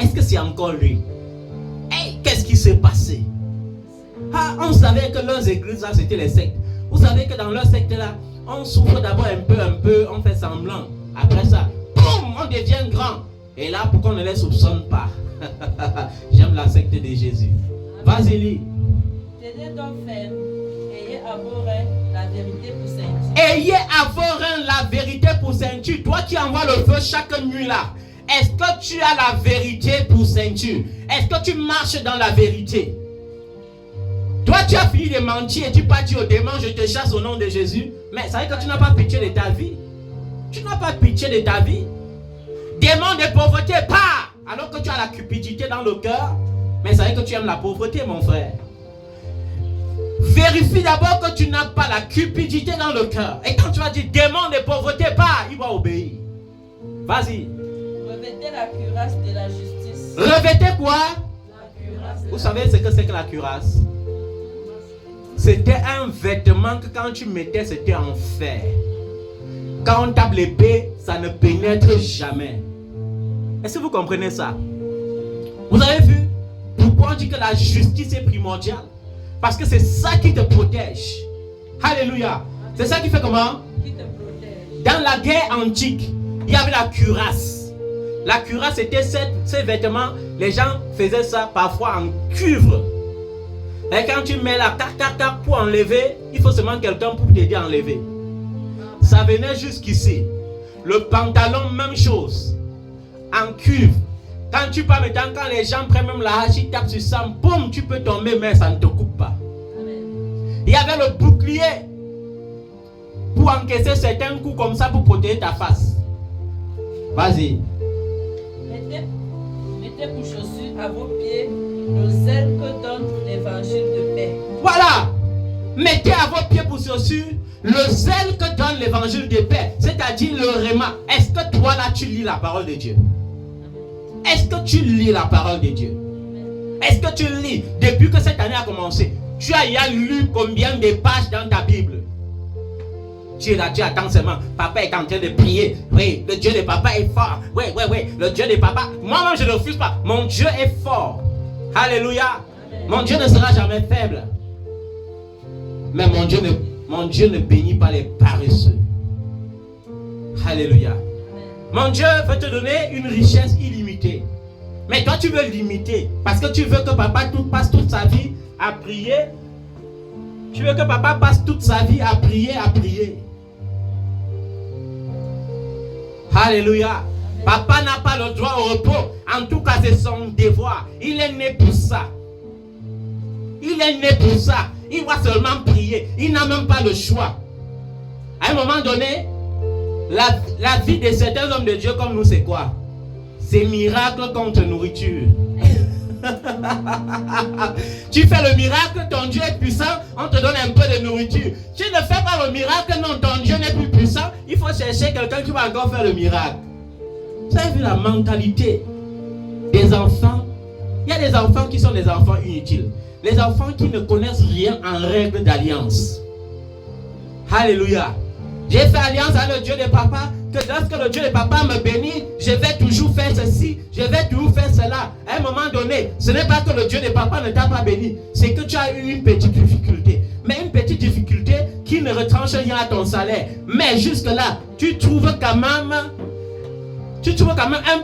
est-ce que c'est encore lui? Hey, qu'est-ce qui s'est passé? Ah, on savait que leurs églises là, c'était les sectes. Vous savez que dans leur secte là, on souffre d'abord un peu, on fait semblant. Après ça, boum, on devient grand. Et là, pourquoi on ne les soupçonne pas? J'aime la secte de Jésus. Vas-y, lis. Tenez donc ferme, ayez à vos reins la vérité pour ceinture. Ayez à vos reins la vérité pour ceinture. Toi qui envoies le feu chaque nuit là, est-ce que tu as la vérité pour ceinture? Est-ce que tu marches dans la vérité? Toi, tu as fini de mentir et tu pars dire au démon, je te chasse au nom de Jésus. Mais ça veut dire que tu n'as pas pitié de ta vie. Tu n'as pas pitié de ta vie. Démon de pauvreté, pas. Alors que tu as la cupidité dans le cœur. Mais ça veut dire que tu aimes la pauvreté, mon frère. Vérifie d'abord que tu n'as pas la cupidité dans le cœur. Et quand tu vas dire démon de pauvreté, pas, il va obéir. Vas-y. Revêtez la cuirasse de la justice. Revêtez quoi? La cuirasse de Vous la savez ce que c'est que la cuirasse? C'était un vêtement que quand tu mettais, c'était en fer. Quand on tape l'épée, ça ne pénètre jamais. Est-ce que vous comprenez ça? Vous avez vu pourquoi on dit que la justice est primordiale? Parce que c'est ça qui te protège. Alléluia. C'est ça qui fait comment? qui te protège. Dans la guerre antique, il y avait la cuirasse. La cuirasse était ces vêtements. Les gens faisaient ça parfois en cuivre. Et quand tu mets la tac pour enlever, il faut seulement quelqu'un pour t'aider à enlever. Ça venait jusqu'ici. Le pantalon, même chose. En cuivre. Quand tu pars maintenant, quand les gens prennent même la hache, ils tapent sur ça, boum, tu peux tomber, mais ça ne te coupe pas. Amen. Il y avait le bouclier pour encaisser certains coups comme ça pour protéger ta face. Vas-y. Mettez pour chaussure à vos pieds le zèle que donne l'évangile de paix. Voilà. Mettez à vos pieds pour chaussure le zèle que donne l'évangile de paix, c'est-à-dire le réma. Est-ce que toi là tu lis la parole de Dieu? Est-ce que tu lis la parole de Dieu? Est-ce que tu lis depuis que cette année a commencé? Tu as lu combien de pages dans ta Bible? Tu es là, tu attends seulement. Papa est en train de prier. Oui, le Dieu de papa est fort. Oui, le Dieu de papa. Moi-même, je ne refuse pas. Mon Dieu est fort. Alléluia. Mon Dieu ne sera jamais faible. Mais mon Dieu ne bénit pas les paresseux. Alléluia. Mon Dieu veut te donner une richesse illimitée. Mais toi, tu veux limiter. Parce que tu veux que papa passe toute sa vie à prier. Tu veux que papa passe toute sa vie à prier, à prier. Alléluia. Papa n'a pas le droit au repos. En tout cas, c'est son devoir. Il est né pour ça. Il est né pour ça. Il va seulement prier. Il n'a même pas le choix. À un moment donné, la vie de certains hommes de Dieu comme nous, c'est quoi? C'est miracle contre nourriture. Tu fais le miracle, ton Dieu est puissant, on te donne un peu de nourriture. Tu ne fais pas le miracle, non, ton Dieu n'est plus puissant. Il faut chercher quelqu'un qui va encore faire le miracle. Vous avez vu la mentalité des enfants? Il y a des enfants qui sont des enfants inutiles. Les enfants qui ne connaissent rien en règle d'alliance. Alléluia. J'ai fait alliance avec le Dieu de papa, que lorsque le Dieu de papa me bénit, je vais toujours faire ceci, je vais toujours faire cela. À un moment donné, ce n'est pas que le Dieu de papa ne t'a pas béni, c'est que tu as eu une petite difficulté. Mais une petite difficulté qui ne retranche rien à ton salaire. Mais jusque-là, tu trouves quand même un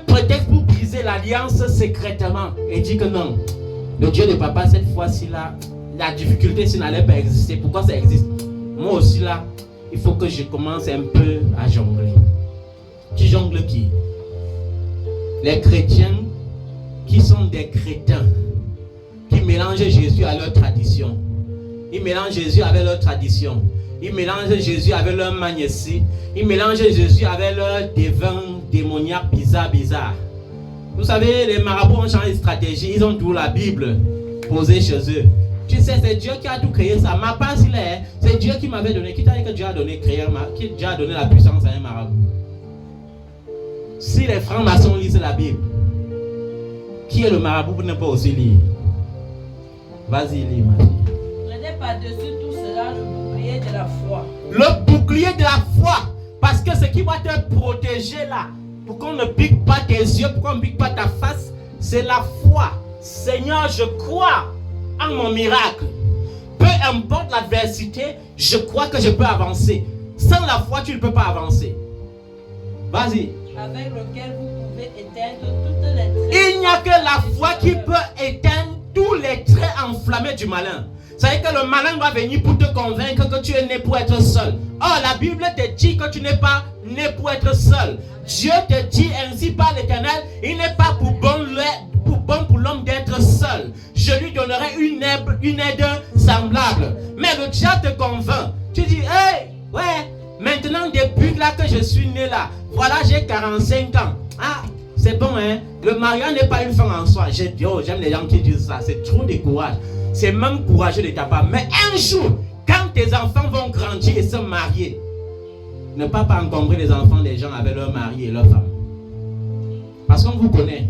prétexte pour briser l'alliance secrètement. Et dis que non, le Dieu de papa, cette fois-ci là, la difficulté, ça n'allait pas exister. Pourquoi ça existe? Moi aussi là, il faut que je commence un peu à jongler. Tu jongles qui? Les chrétiens qui sont des crétins, qui mélangent Jésus à leur tradition. Ils mélangent Jésus avec leur tradition. Ils mélangent Jésus avec leur magnésie. Ils mélangent Jésus avec leur devin démoniaque bizarre. Vous savez, les marabouts ont changé de stratégie. Ils ont tout la Bible posée chez eux. Tu sais, c'est Dieu qui a tout créé ça. Ma passe, c'est Dieu qui m'avait donné. Qui t'a dit que Dieu a donné, qui Dieu a donné la puissance à un marabout? Si les francs-maçons lisent la Bible, qui est le marabout pour ne pas aussi lire? Vas-y, lis, ma fille. Prenez par-dessus tout cela le bouclier de la foi. Le bouclier de la foi. Parce que ce qui va te protéger là, pour qu'on ne pique pas tes yeux, pour qu'on ne pique pas ta face, c'est la foi. Seigneur, je crois en mon miracle. Peu importe l'adversité, je crois que je peux avancer. Sans la foi, tu ne peux pas avancer. Vas-y. Avec lequel vous pouvez éteindre toutes les traits. Il n'y a que la foi qui peut éteindre tous les traits enflammés du malin. C'est-à-dire que le malin va venir pour te convaincre que tu es né pour être seul. Or, la Bible te dit que tu n'es pas né pour être seul. Dieu te dit ainsi par l'Éternel, il n'est pas pour pour l'homme d'être seul. Je lui donnerai une aide semblable. Mais le diable te convainc. Tu dis, hey, ouais, maintenant depuis là que je suis né là, voilà, j'ai 45 ans. Ah, c'est bon, hein. Le mariage n'est pas une fin en soi. J'aime les gens qui disent ça. C'est trop de courage. C'est même courageux de ta part. Mais un jour, quand tes enfants vont grandir et se marier, ne pas encombrer les enfants des gens avec leur mari et leur femme. Parce qu'on vous connaît.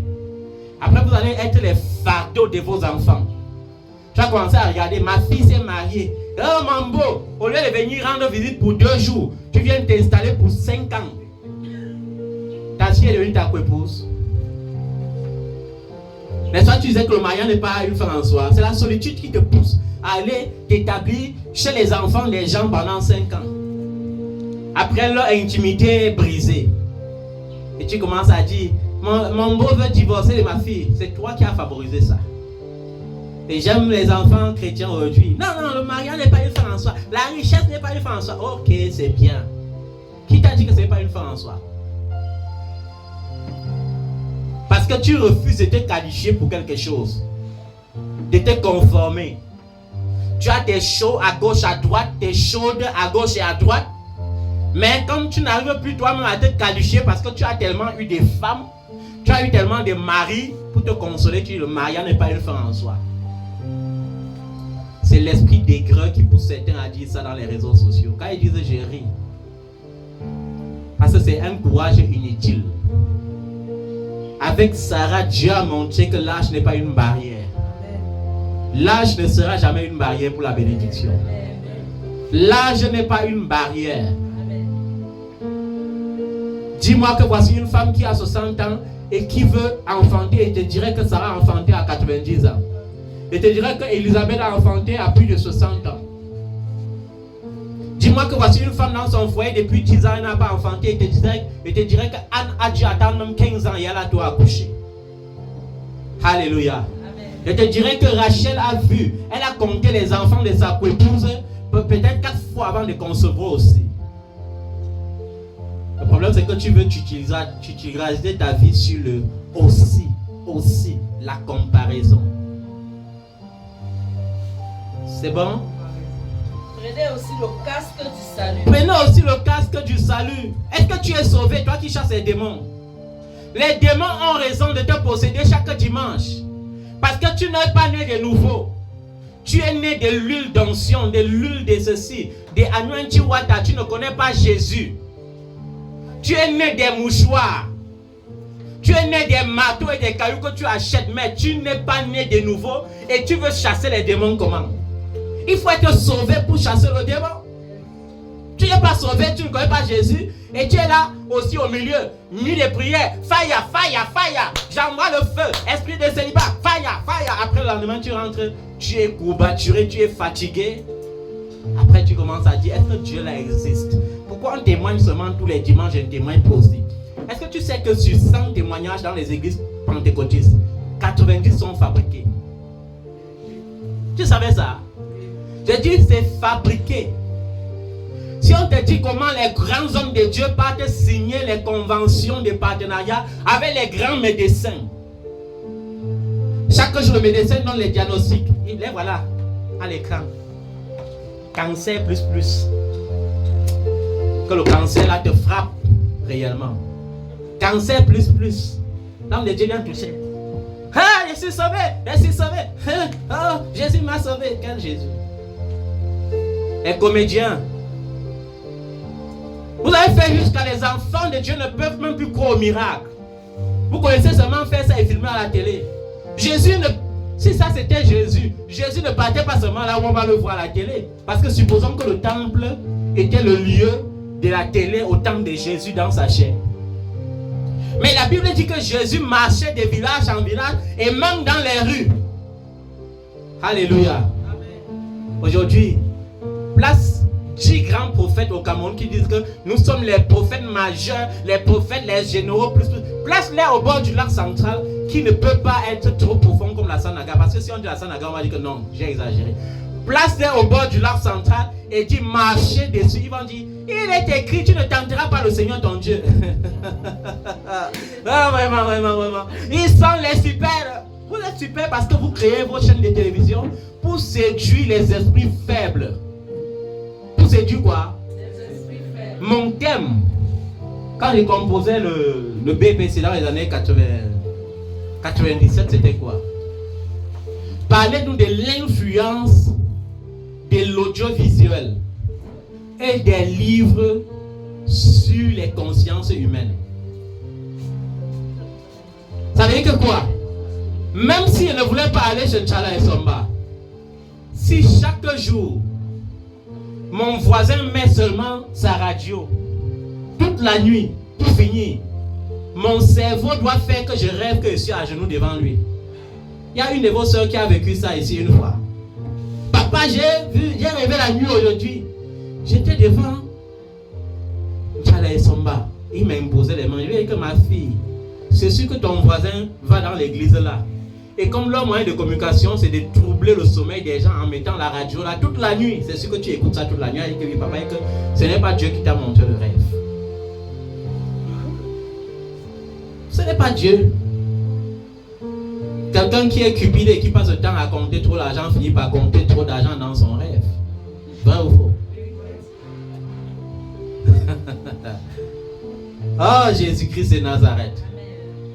Après, vous allez être les fardeaux de vos enfants. Tu vas commencer à regarder, ma fille s'est mariée. Oh Mambo, au lieu de venir rendre visite pour 2 jours, tu viens t'installer pour 5 ans. Ta fille est devenue ta épouse. Mais toi, tu disais que le mariage n'est pas une fin en soi. C'est la solitude qui te pousse à aller t'établir chez les enfants des gens pendant 5 ans. Après leur intimité brisée. Et tu commences à dire, mon beau veut divorcer de ma fille. C'est toi qui as favorisé ça. Et j'aime les enfants chrétiens aujourd'hui. Non, le mariage n'est pas une fin en soi. La richesse n'est pas une fin en soi. Ok, c'est bien. Qui t'a dit que ce n'est pas une fin en soi? Parce que tu refuses de te qualifier pour quelque chose. De te conformer. Tu as tes chauds à gauche, à droite, tes chaudes à gauche et à droite. Mais comme tu n'arrives plus toi-même à te qualifier parce que tu as tellement eu des femmes, tu as eu tellement de maris pour te consoler, tu dis le mariage n'est pas une fin en soi. C'est l'esprit d'aigreur qui pousse certains à dire ça dans les réseaux sociaux. Quand ils disent je ris. Parce que c'est un courage inutile. Avec Sarah, Dieu a montré que l'âge n'est pas une barrière. L'âge ne sera jamais une barrière pour la bénédiction. L'âge n'est pas une barrière. Dis-moi que voici une femme qui a 60 ans et qui veut enfanter et te dirait que Sarah a enfanté à 90 ans. Et te dirait que Elisabeth a enfanté à plus de 60 ans. Dis-moi que voici une femme dans son foyer depuis 10 ans, elle n'a pas enfanté et te dirait qu'Anne a dû attendre même 15 ans et elle a tout accouché. Alléluia. Je te dirais que Rachel a vu, elle a compté les enfants de sa épouse peut-être 4 fois avant de concevoir aussi. Le problème c'est que tu veux utiliser ta vie sur le aussi, la comparaison. C'est bon? Prenez aussi le casque du salut. Prenez aussi le casque du salut. Est-ce que tu es sauvé, toi qui chasses les démons? Les démons ont raison de te posséder chaque dimanche. Parce que tu n'es pas né de nouveau. Tu es né de l'huile d'onction, de l'huile de ceci, de Anointi Wata. Tu ne connais pas Jésus. Tu es né des mouchoirs. Tu es né des marteaux et des cailloux que tu achètes. Mais tu n'es pas né de nouveau. Et tu veux chasser les démons comment? Il faut être sauvé pour chasser le démon. Tu n'es pas sauvé, tu ne connais pas Jésus. Et tu es là aussi au milieu. Nuit de prière. Fire, fire, fire. J'envoie le feu. Esprit de célibat. Fire, fire. Après le lendemain, tu rentres. Tu es courbaturé, tu es fatigué. Après, tu commences à dire, est-ce que Dieu là existe? Pourquoi on témoigne seulement tous les dimanches et on témoigne pas aussi? Est-ce que tu sais que sur 100 témoignages dans les églises pentecôtistes, 90 sont fabriqués? Tu savais ça? Je dis c'est fabriqué. Si on te dit comment les grands hommes de Dieu partent signer les conventions de partenariat avec les grands médecins. Chaque jour, le médecin donne les diagnostics. Il les voilà à l'écran. Cancer plus. Que le cancer là te frappe réellement. Cancer plus. L'homme de Dieu vient toucher. Ah, je suis sauvé. Oh, Jésus m'a sauvé. Quel Jésus? Les comédiens. Vous avez fait jusqu'à les enfants de Dieu ne peuvent même plus croire au miracle. Vous connaissez seulement faire ça et filmer à la télé. Jésus Si ça c'était Jésus, Jésus ne partait pas seulement là où on va le voir à la télé. Parce que supposons que le temple était le lieu de la télé au temps de Jésus dans sa chair. Mais la Bible dit que Jésus marchait de village en village et même dans les rues. Alléluia. Aujourd'hui, place 10 grands prophètes au Cameroun qui disent que nous sommes les prophètes majeurs, les prophètes, les généraux, plus. Place-les au bord du lac central qui ne peut pas être trop profond comme la Sanaga. Parce que si on dit la Sanaga, on va dire que non, j'ai exagéré. Place-les au bord du lac central et dit marchez dessus. Ils vont dire, il est écrit, tu ne tenteras pas le Seigneur ton Dieu. Ah, vraiment. Ils sont les super. Vous êtes super parce que vous créez vos chaînes de télévision pour séduire les esprits faibles. Pour séduire quoi? Mon thème, quand j'ai composé le BPC dans les années 97, c'était quoi? Parlez-nous de l'influence de l'audiovisuel et des livres sur les consciences humaines. Ça veut dire que quoi? Même si je ne voulais pas aller chez Tchala et Somba, si chaque jour mon voisin met seulement sa radio toute la nuit pour finir, mon cerveau doit faire que je rêve que je suis à genoux devant lui. Il y a une de vos soeurs qui a vécu ça ici une fois. Papa, j'ai rêvé la nuit aujourd'hui. J'étais devant Tchala et Somba. Il m'a imposé les mains. Je lui ai dit que ma fille, c'est sûr que ton voisin va dans l'église là. Et comme leur moyen de communication, c'est de troubler le sommeil des gens en mettant la radio là toute la nuit. C'est sûr que tu écoutes ça toute la nuit. Et que oui, papa, et que ce n'est pas Dieu qui t'a montré le rêve. Ce n'est pas Dieu. Quelqu'un qui est cupide et qui passe le temps à compter trop d'argent finit par compter trop d'argent dans son rêve. Vrai ou faux? Oh, Jésus-Christ de Nazareth.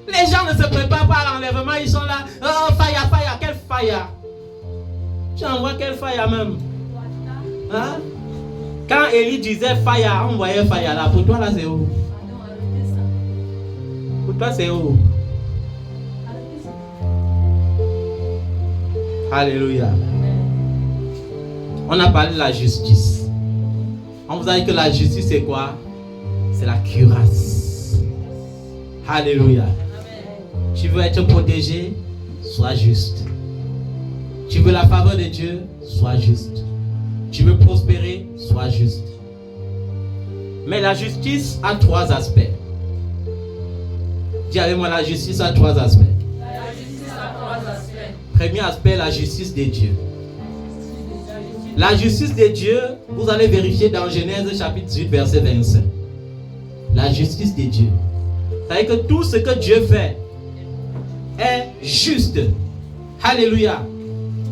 Les gens ne se préparent pas à l'enlèvement, ils sont là. Oh, fire, quel fire? Tu envoies quel fire même? Hein? Quand Élie disait fire, on voyait fire là. Pour toi là, c'est où? Pour toi, c'est où? Alléluia. On a parlé de la justice. On vous a dit que la justice, c'est quoi? C'est la cuirasse. Alléluia. Tu veux être protégé, sois juste. Tu veux la faveur de Dieu, sois juste. Tu veux prospérer, sois juste. Mais la justice a 3 aspects. Dis avec moi, la justice a 3 aspects. La justice a 3 aspects. Premier aspect, la justice de Dieu. La justice de Dieu, vous allez vérifier dans Genèse chapitre 18, verset 25. La justice de Dieu. C'est-à-dire que tout ce que Dieu fait est juste. Alléluia.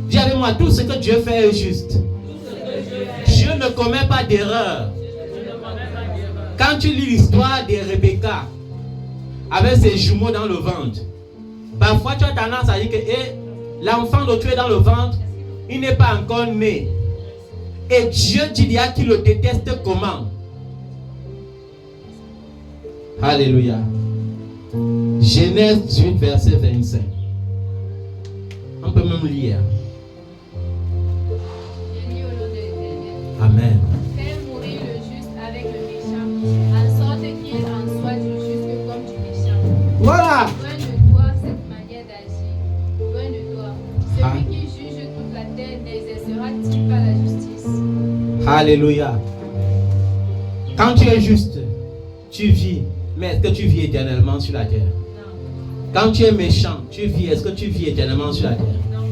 Dis avec moi, tout ce que Dieu fait est juste. Dieu ne commet pas d'erreur. Quand tu lis l'histoire de Rebecca avec ses jumeaux dans le ventre, parfois tu as tendance à dire que l'enfant dont tu es dans le ventre, il n'est pas encore né. Et Dieu dit il y a qui le déteste comment? Alléluia. Genèse 18, verset 25. On peut même lire. Je lis au nom de l'Éternel. Amen. Fais mourir le juste avec le méchant, en sorte qu'il en soit du juste comme du méchant. Voilà. Loin de toi cette manière d'agir. Loin de toi. Celui qui juge toute la terre n'exercera-t-il pas la justice? Alléluia. Quand tu es juste, tu vis. Mais est-ce que tu vis éternellement sur la terre? Non. Quand tu es méchant, tu vis. Est-ce que tu vis éternellement sur la terre? Non.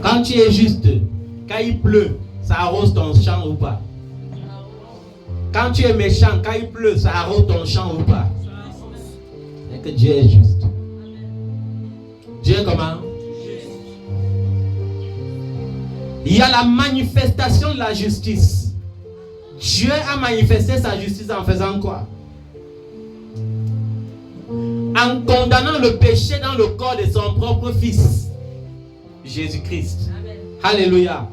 Quand tu es juste, quand il pleut, ça arrose ton champ ou pas? Quand tu es méchant, quand il pleut, ça arrose ton champ ou pas? C'est que Dieu est juste. Dieu est comment? Il y a la manifestation de la justice. Dieu a manifesté sa justice en faisant quoi? En condamnant le péché dans le corps de son propre fils, Jésus-Christ. Alléluia.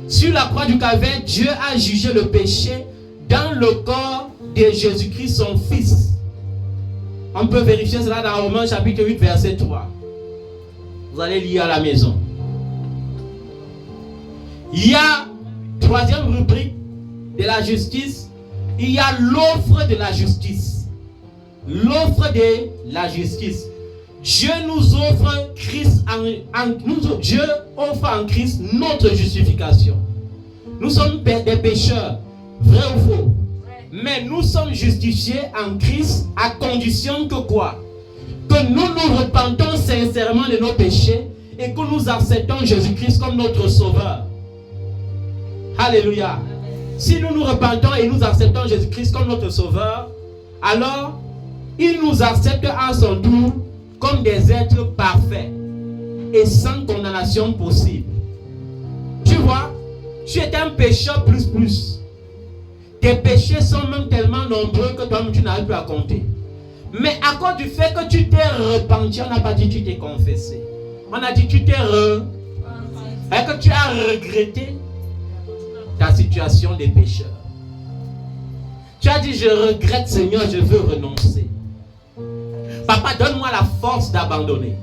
Sur la croix du Calvaire, Dieu a jugé le péché dans le corps de Jésus-Christ, son fils. On peut vérifier cela dans Romains chapitre 8, verset 3. Vous allez lire à la maison. Il y a troisième rubrique de la justice. Il y a l'offre de la justice. L'offre de la justice. Dieu nous offre Christ Dieu offre en Christ notre justification. Nous sommes des pécheurs, vrai ou faux? Mais nous sommes justifiés en Christ à condition que quoi? Que nous nous repentons sincèrement de nos péchés et que nous acceptons Jésus-Christ comme notre sauveur. Alléluia. Si nous nous repentons et nous acceptons Jésus-Christ comme notre sauveur, alors il nous accepte à son tour comme des êtres parfaits et sans condamnation possible. Tu vois, tu es un pécheur plus. Tes péchés sont même tellement nombreux que toi-même tu n'arrives plus à compter. Mais à cause du fait que tu t'es repenti, on n'a pas dit tu t'es confessé. On a dit tu t'es et que tu as regretté ta situation de pécheur. Tu as dit je regrette Seigneur, je veux renoncer. Papa, donne-moi la force d'abandonner.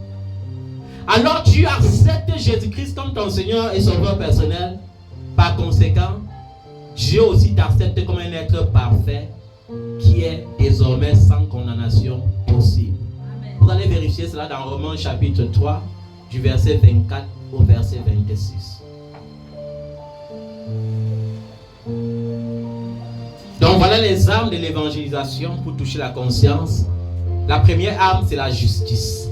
Alors tu acceptes Jésus-Christ comme ton Seigneur et Sauveur personnel. Par conséquent, Dieu aussi t'accepte comme un être parfait qui est désormais sans condamnation possible. Amen. Vous allez vérifier cela dans Romains chapitre 3, du verset 24 au verset 26. Donc voilà les armes de l'évangélisation pour toucher la conscience. La première arme, c'est la justice.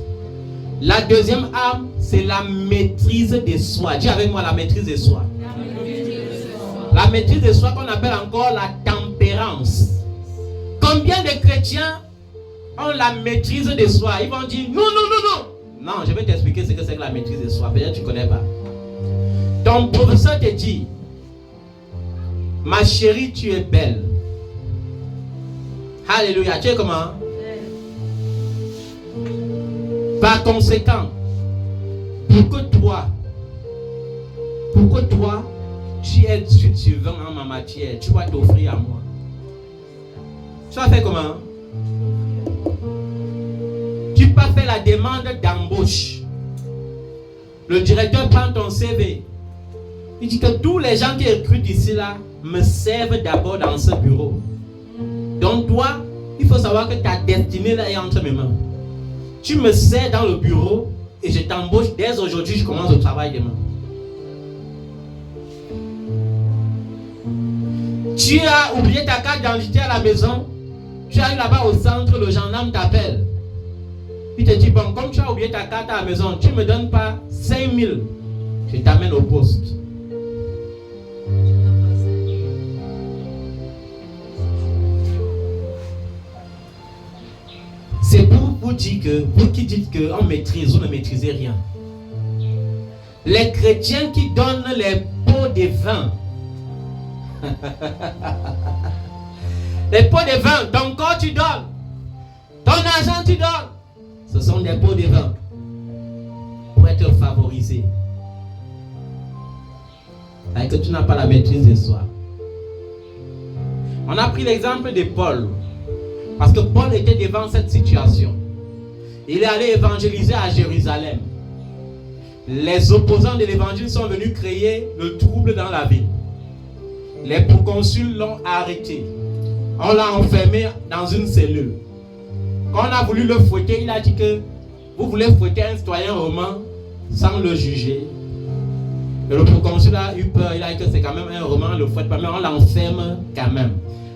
La deuxième arme, c'est la maîtrise de soi. Dis avec moi la maîtrise de soi. La maîtrise de soi qu'on appelle encore la tempérance. Combien de chrétiens ont la maîtrise de soi? Ils vont dire non. Non, je vais t'expliquer ce que c'est que la maîtrise de soi. Peut-être que tu ne connais pas. Ton professeur te dit ma chérie, tu es belle. Alléluia. Tu es comment? Par conséquent, pour que toi, tu es suivant en ma matière, tu vas t'offrir à moi. Tu vas faire comment? Tu peux faire la demande d'embauche. Le directeur prend ton CV. Il dit que tous les gens qui recrutent ici là me servent d'abord dans ce bureau. Donc toi, il faut savoir que ta destinée là est entre mes mains. Tu me sers dans le bureau et je t'embauche dès aujourd'hui, je commence le travail demain. Tu as oublié ta carte d'identité à la maison. Tu arrives là-bas au centre, le gendarme t'appelle. Il te dit, bon, comme tu as oublié ta carte à la maison, tu ne me donnes pas 5 000. Je t'amène au poste. C'est pour vous dire que, vous qui dites qu'on maîtrise, vous ne maîtrisez rien. Les chrétiens qui donnent les pots de vin, les pots de vin, ton corps tu donnes, ton argent tu donnes, ce sont des pots de vin pour être favorisé. Et que tu n'as pas la maîtrise de soi. On a pris l'exemple de Paul. Parce que Paul était devant cette situation. Il est allé évangéliser à Jérusalem. Les opposants de l'évangile sont venus créer le trouble dans la ville. Les proconsuls l'ont arrêté. On l'a enfermé dans une cellule. Quand on a voulu le fouetter, il a dit que vous voulez fouetter un citoyen romain sans le juger. Et le proconsul a eu peur. Il a dit que c'est quand même un romain, on ne le fouette pas, mais on l'enferme quand même.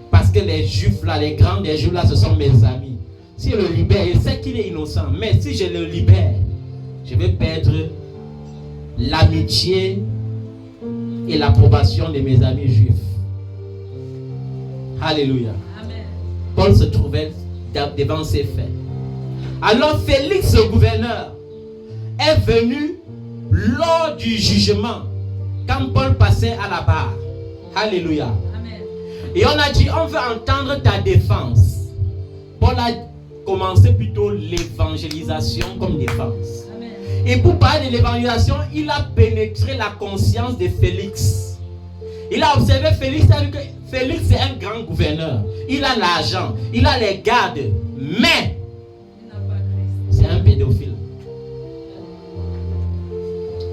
Parce que les juifs là, les grands des juifs là, ce sont mes amis. Si je le libère, il sait qu'il est innocent. Mais si je le libère, je vais perdre l'amitié et l'approbation de mes amis juifs. Alléluia. Amen. Paul se trouvait devant ces faits. Alors Félix, le gouverneur, est venu lors du jugement, quand Paul passait à la barre. Alléluia. Et on a dit, on veut entendre ta défense. Paul a commencé plutôt l'évangélisation comme défense. Amen. Et pour parler de l'évangélisation, il a pénétré la conscience de Félix. Il a observé Félix, il a vu que Félix est un grand gouverneur. Il a l'argent, il a les gardes, mais c'est un pédophile.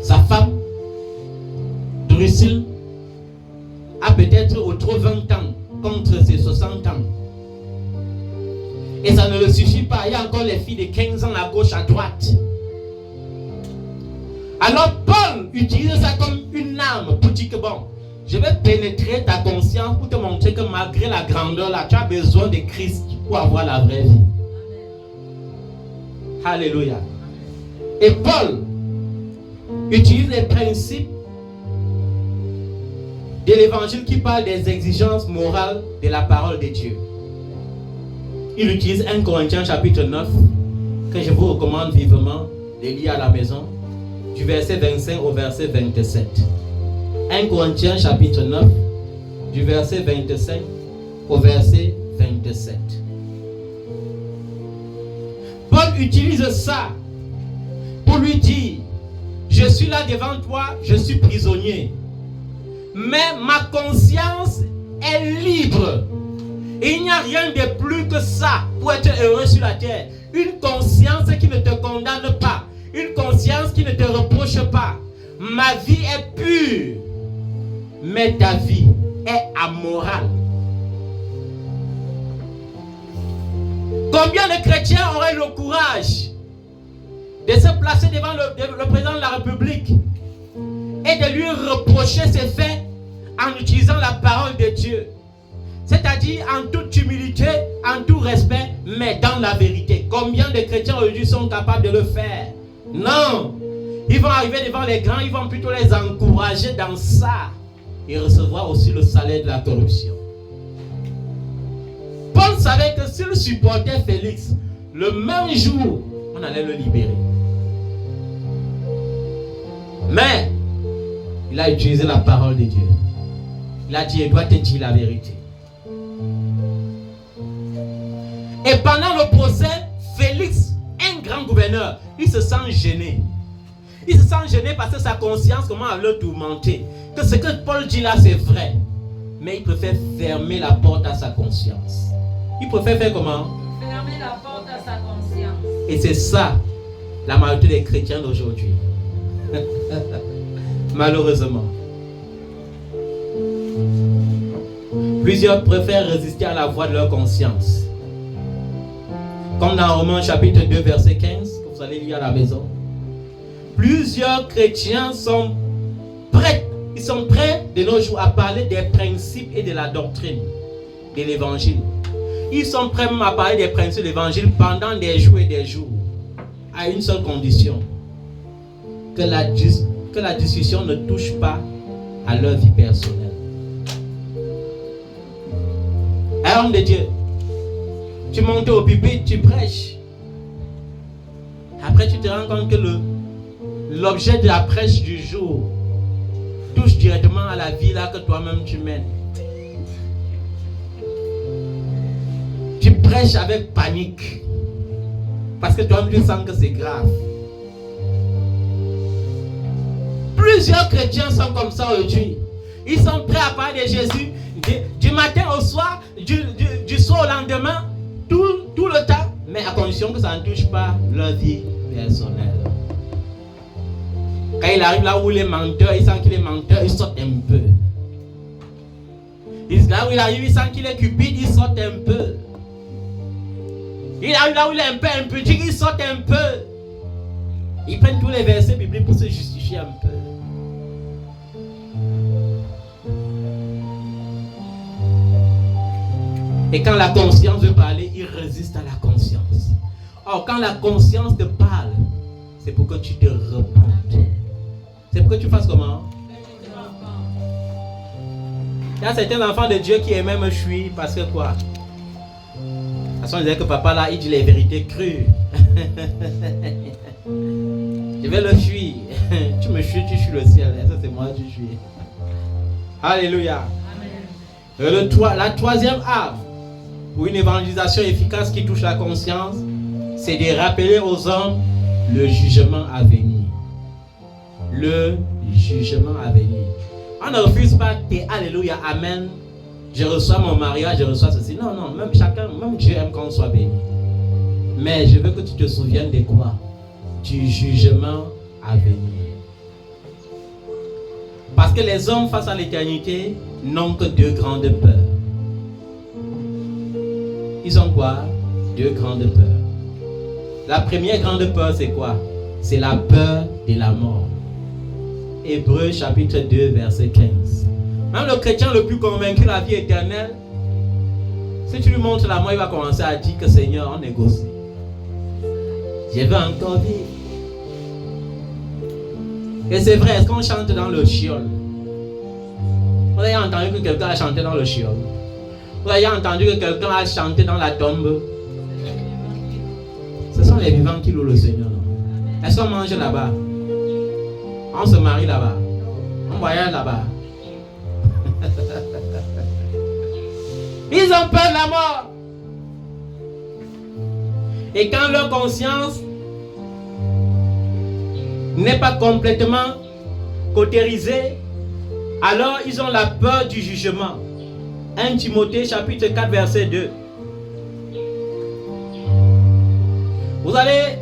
Sa femme, Drusille, a peut-être au trop 20 ans contre ses 60 ans. Et ça ne le suffit pas. Il y a encore les filles de 15 ans à gauche, à droite. Alors Paul utilise ça comme une arme pour dire que bon, je vais pénétrer ta conscience pour te montrer que malgré la grandeur là, tu as besoin de Christ pour avoir la vraie vie. Alléluia. Et Paul utilise les principes de l'évangile qui parle des exigences morales de la parole de Dieu. Il utilise 1 Corinthiens chapitre 9 que je vous recommande vivement de lire à la maison, du verset 25 au verset 27. 1 Corinthiens chapitre 9 du verset 25 au verset 27. Paul utilise ça pour lui dire: je suis là devant toi, je suis prisonnier, mais ma conscience est libre. Et il n'y a rien de plus que ça pour être heureux sur la terre. Une conscience qui ne te condamne pas, une conscience qui ne te reproche pas. Ma vie est pure, mais ta vie est amorale. Combien de chrétiens auraient le courage de se placer devant le président de la République et de lui reprocher ses faits en utilisant la parole de Dieu? C'est-à-dire en toute humilité, en tout respect, mais dans la vérité. Combien de chrétiens aujourd'hui sont capables de le faire? Non. Ils vont arriver devant les grands, ils vont plutôt les encourager dans ça et recevoir aussi le salaire de la corruption. Paul savait que s'il supportait Félix, le même jour, on allait le libérer. Mais il a utilisé la parole de Dieu. Il a dit: il doit te dire la vérité. Et pendant le procès, Félix, un grand gouverneur, il se sent gêné. Il se sent gêné parce que sa conscience commence à le tourmenter. Que ce que Paul dit là, c'est vrai. Mais il préfère fermer la porte à sa conscience. Il préfère faire comment? Fermer la porte à sa conscience. Et c'est ça, la majorité des chrétiens d'aujourd'hui. Malheureusement. Plusieurs préfèrent résister à la voix de leur conscience. Comme dans Romains chapitre 2 verset 15, que vous allez lire à la maison. Plusieurs chrétiens sont prêts. Ils sont prêts de nos jours à parler des principes et de la doctrine de l'évangile. Ils sont prêts même à parler des principes de l'évangile pendant des jours et des jours. À une seule condition. Que la discussion ne touche pas à leur vie personnelle. Un homme de Dieu, tu montes au pupitre, tu prêches. Après tu te rends compte que l'objet de la prêche du jour touche directement à la vie là que toi-même tu mènes. Tu prêches avec panique parce que toi-même tu sens que c'est grave. Plusieurs chrétiens sont comme ça aujourd'hui. Ils sont prêts à parler de Jésus du matin au soir, du soir au lendemain, tout le temps, mais à condition que ça ne touche pas leur vie personnelle. Quand il arrive là où les menteurs, il sent qu'il est menteur, il saute un peu. Là où il arrive, il sent qu'il est cupide, il saute un peu. Il arrive là où il est un peu impudique, il saute un peu. Ils prennent tous les versets bibliques pour se justifier un peu. Et quand la conscience veut parler, il résiste à la conscience. Or, quand la conscience te parle, c'est pour que tu te repentes. C'est pour que tu fasses comment? Il y a certains enfants de Dieu qui aimaient me fuir parce que quoi? De toute façon, ils disaient que papa là, il dit les vérités crues. Je vais le fuir. Tu me fuis, tu fuis le ciel. Ça, c'est moi, tu fuis. Alléluia. Amen. La troisième arme pour une évangélisation efficace qui touche la conscience, c'est de rappeler aux hommes le jugement à venir. Le jugement à venir. On ne refuse pas tes alléluia, amen. Je reçois mon mariage, je reçois ceci. Non, non, même chacun, même Dieu aime qu'on soit béni. Mais je veux que tu te souviennes de quoi? Du jugement à venir. Parce que les hommes face à l'éternité n'ont que deux grandes peurs. Ils ont quoi? Deux grandes peurs. La première grande peur, c'est quoi? C'est la peur de la mort. Hébreux chapitre 2, verset 15. Même le chrétien le plus convaincu de la vie éternelle, si tu lui montres la mort, il va commencer à dire que Seigneur, on négocie. Je veux encore vivre. Et c'est vrai, est-ce qu'on chante dans le chiol? Vous avez entendu que quelqu'un a chanté dans le chiol? Vous avez entendu que quelqu'un a chanté dans la tombe? Ce sont les vivants qui louent le Seigneur. Est-ce qu'on mange là-bas? On se marie là-bas? On voyage là-bas? Ils ont peur de la mort. Et quand leur conscience n'est pas complètement cautérisée, alors ils ont la peur du jugement. 1 Timothée chapitre 4 verset 2. Vous allez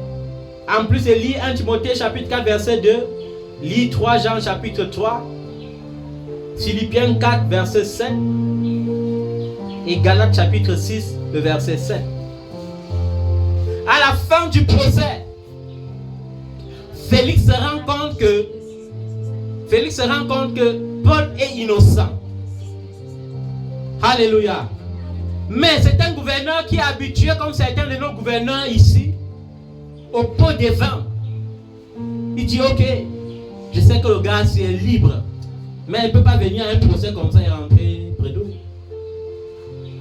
en plus lire 1 Timothée chapitre 4 verset 2, lire 3 Jean chapitre 3, Philippiens 4 verset 7 et Galates chapitre 6 le verset 7. À la fin du procès, Félix se rend compte que Paul est innocent. Alléluia. Mais c'est un gouverneur qui est habitué, comme certains de nos gouverneurs ici, au pot de vin. Il dit ok, je sais que le gars est libre, mais il ne peut pas venir à un procès comme ça et rentrer près d'eux.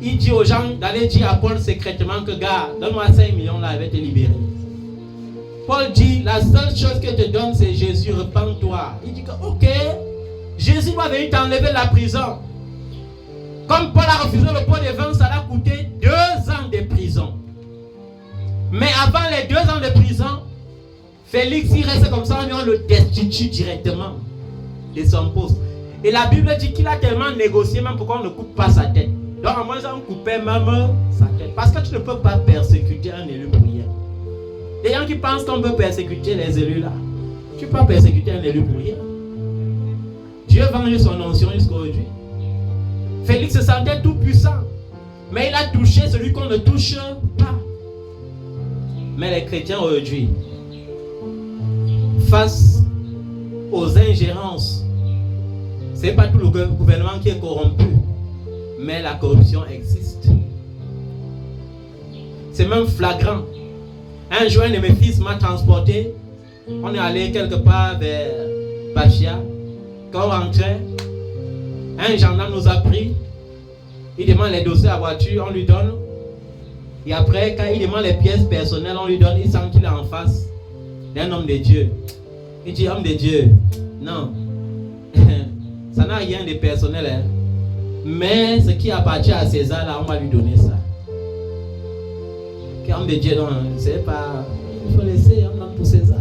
Il dit aux gens d'aller dire à Paul secrètement que gars, donne-moi 5 millions là, il va te libérer. Paul dit, la seule chose que je te donne, c'est Jésus, repens-toi. Il dit que ok, Jésus va venir t'enlever de la prison. Comme Paul a refusé le pot de vin, ça l'a coûté 2 ans de prison. Mais avant les 2 ans de prison, Félix, il reste comme ça, on le destitue directement de son poste. Et la Bible dit qu'il a tellement négocié, même pourquoi on ne coupe pas sa tête. Donc, à moins on coupait même sa tête. Parce que tu ne peux pas persécuter un élu pour rien. Les gens qui pensent qu'on peut persécuter les élus là, tu peux pas persécuter un élu pour rien. Dieu venge son onction jusqu'à aujourd'hui. Félix se sentait tout puissant, mais il a touché celui qu'on ne touche pas. Mais les chrétiens aujourd'hui, face aux ingérences, c'est pas tout le gouvernement qui est corrompu, mais la corruption existe. C'est même flagrant. Un jour, un de mes fils m'a transporté. On est allé quelque part vers Bachia. Quand on rentrait, un gendarme nous a pris. Il demande les dossiers à voiture, on lui donne. Et après, quand il demande les pièces personnelles, on lui donne. Il sent qu'il est en face d'un homme de Dieu. Il dit, homme de Dieu, non, ça n'a rien de personnel. Hein. Mais ce qui appartient à César, là, on va lui donner ça. Homme de Dieu, non, c'est pas. Il faut laisser un homme pour César.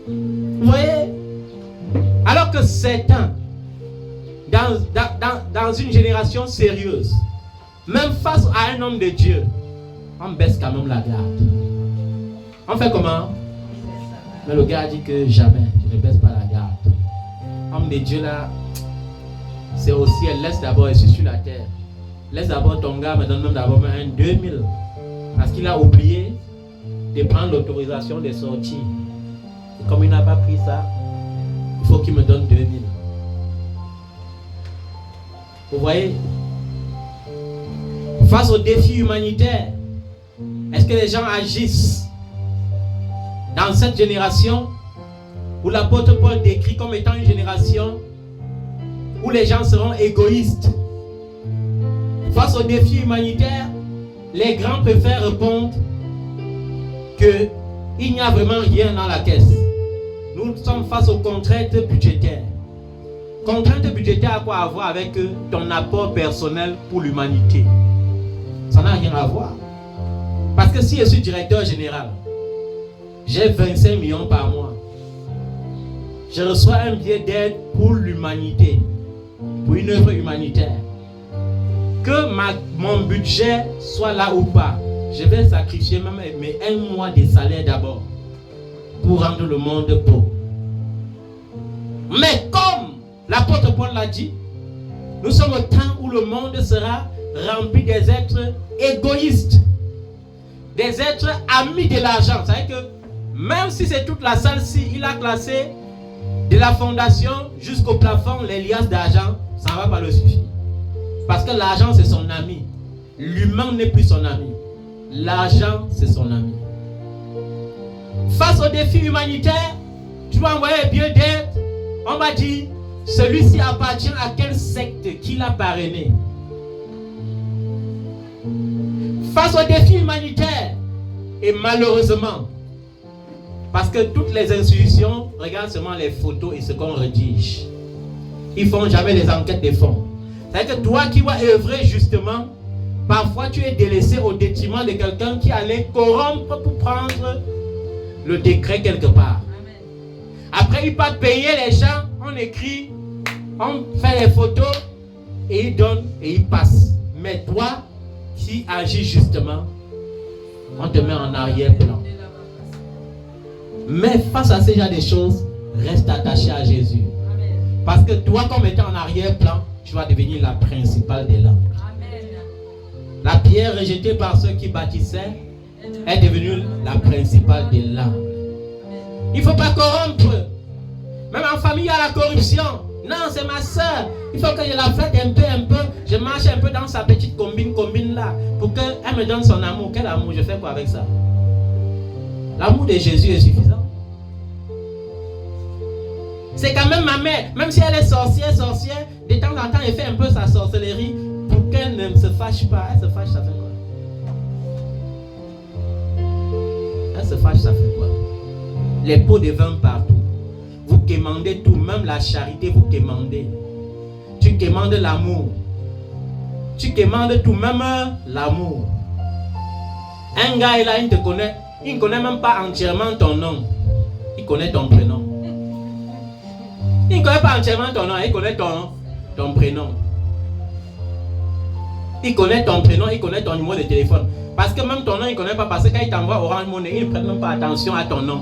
Vous voyez? Alors que certains, dans une génération sérieuse, même face à un homme de Dieu, on baisse quand même la garde. On fait comment? Mais le gars dit que jamais, je ne baisse pas la garde. Homme de Dieu là, c'est au ciel, laisse d'abord ici sur la terre. Laisse d'abord ton gars, me donne même d'abord un 2000. Parce qu'il a oublié de prendre l'autorisation de sortir. Et comme il n'a pas pris ça, il faut qu'il me donne 2000. Vous voyez? Face aux défis humanitaires, est-ce que les gens agissent dans cette génération où l'apôtre Paul décrit comme étant une génération où les gens seront égoïstes? Face aux défis humanitaires, les grands préfèrent répondre qu'il n'y a vraiment rien dans la caisse. Nous sommes face aux contraintes budgétaires. Contraintes budgétaires à quoi avoir avec ton apport personnel pour l'humanité? Ça n'a rien à voir. Parce que si je suis directeur général, j'ai 25 millions par mois. Je reçois un billet d'aide pour l'humanité, pour une œuvre humanitaire. Que mon budget soit là ou pas, je vais sacrifier même mes 1 mois de salaire d'abord pour rendre le monde pauvre. Mais comme l'apôtre Paul l'a dit, nous sommes au temps où le monde sera rempli des êtres égoïstes, des êtres amis de l'argent. Vous savez que même si c'est toute la salle-ci, il a classé de la fondation jusqu'au plafond les liasses d'argent, ça ne va pas le suffire. Parce que l'argent, c'est son ami. L'humain n'est plus son ami. L'argent, c'est son ami. Face aux défis humanitaires, tu vas envoyer un billet d'aide. On m'a dit, celui-ci appartient à quelle secte qu'il a parrainé. Face aux défis humanitaires, et malheureusement, parce que toutes les institutions regardent seulement les photos et ce qu'on rédige. Ils ne font jamais les enquêtes de fond. C'est-à-dire que toi qui vas œuvrer justement, parfois tu es délaissé au détriment de quelqu'un qui allait corrompre pour prendre le décret quelque part. Après, il va payer les gens, on écrit, on fait les photos et il donne et il passe. Mais toi qui agis justement, on te met en arrière-plan. Mais face à ce genre de choses, reste attaché à Jésus. Parce que toi, comme étant en arrière-plan, tu vas devenir la principale des langues. La pierre rejetée par ceux qui bâtissaient est devenue la principale des langues. Il ne faut pas corrompre. Même en famille, il y a la corruption. Non, c'est ma soeur. Il faut que je la flatte un peu. Je marche un peu dans sa petite combine là. Pour qu'elle me donne son amour. Quel amour? Je fais quoi avec ça? L'amour de Jésus est suffisant. C'est quand même ma mère. Même si elle est sorcière, de temps en temps, elle fait un peu sa sorcellerie pour qu'elle ne se fâche pas. Elle se fâche, ça fait quoi? Elle se fâche, ça fait quoi? Les pots de vin partout. Vous quémandez tout, même la charité, vous quémandez. Tu quémandes l'amour. Tu quémandes tout, même l'amour. Un gars, là, il te connaît. Il ne connaît même pas entièrement ton nom. Il connaît ton prénom. Il ne connaît pas entièrement ton nom, il connaît ton prénom. Il connaît ton prénom, il connaît ton numéro de téléphone. Parce que même ton nom, il ne connaît pas. Parce que quand il t'envoie Orange Money, il ne prête même pas attention à ton nom.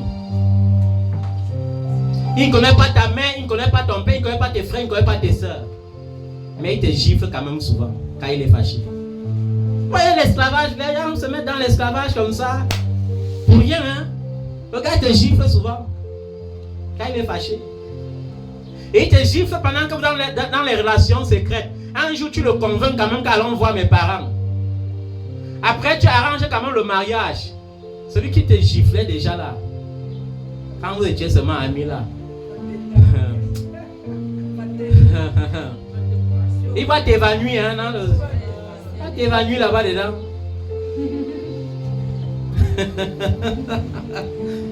Il ne connaît pas ta mère, il ne connaît pas ton père, il ne connaît pas tes frères, il ne connaît pas tes soeurs. Mais il te gifle quand même souvent, quand il est fâché. Vous voyez l'esclavage, les gens se mettent dans l'esclavage comme ça. Pour rien, hein. Le gars te gifle souvent, quand il est fâché. Et il te gifle pendant que vous êtes dans les relations secrètes. Un jour, tu le convaincs quand même qu'allons voir mes parents. Après, tu arranges quand même le mariage. Celui qui te giflait déjà là. Quand vous étiez seulement amis là. Il va t'évanouir, hein, il va t'évanouir là-bas dedans.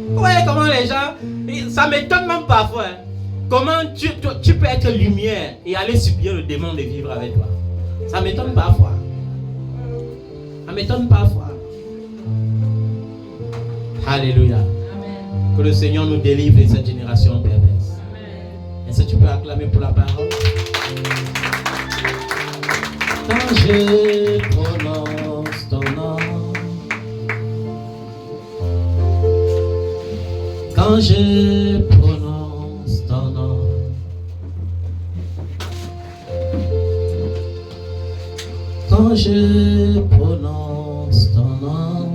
Vous voyez comment les gens, ça m'étonne même parfois. Hein. Comment tu peux être lumière et aller supplier le démon de vivre avec toi. Ça m'étonne parfois. Ça m'étonne parfois. Alléluia. Amen. Que le Seigneur nous délivre de cette génération perverse. Est-ce que tu peux acclamer pour la parole? Quand je prononce ton nom, quand je prononce ton nom, quand je prononce ton nom,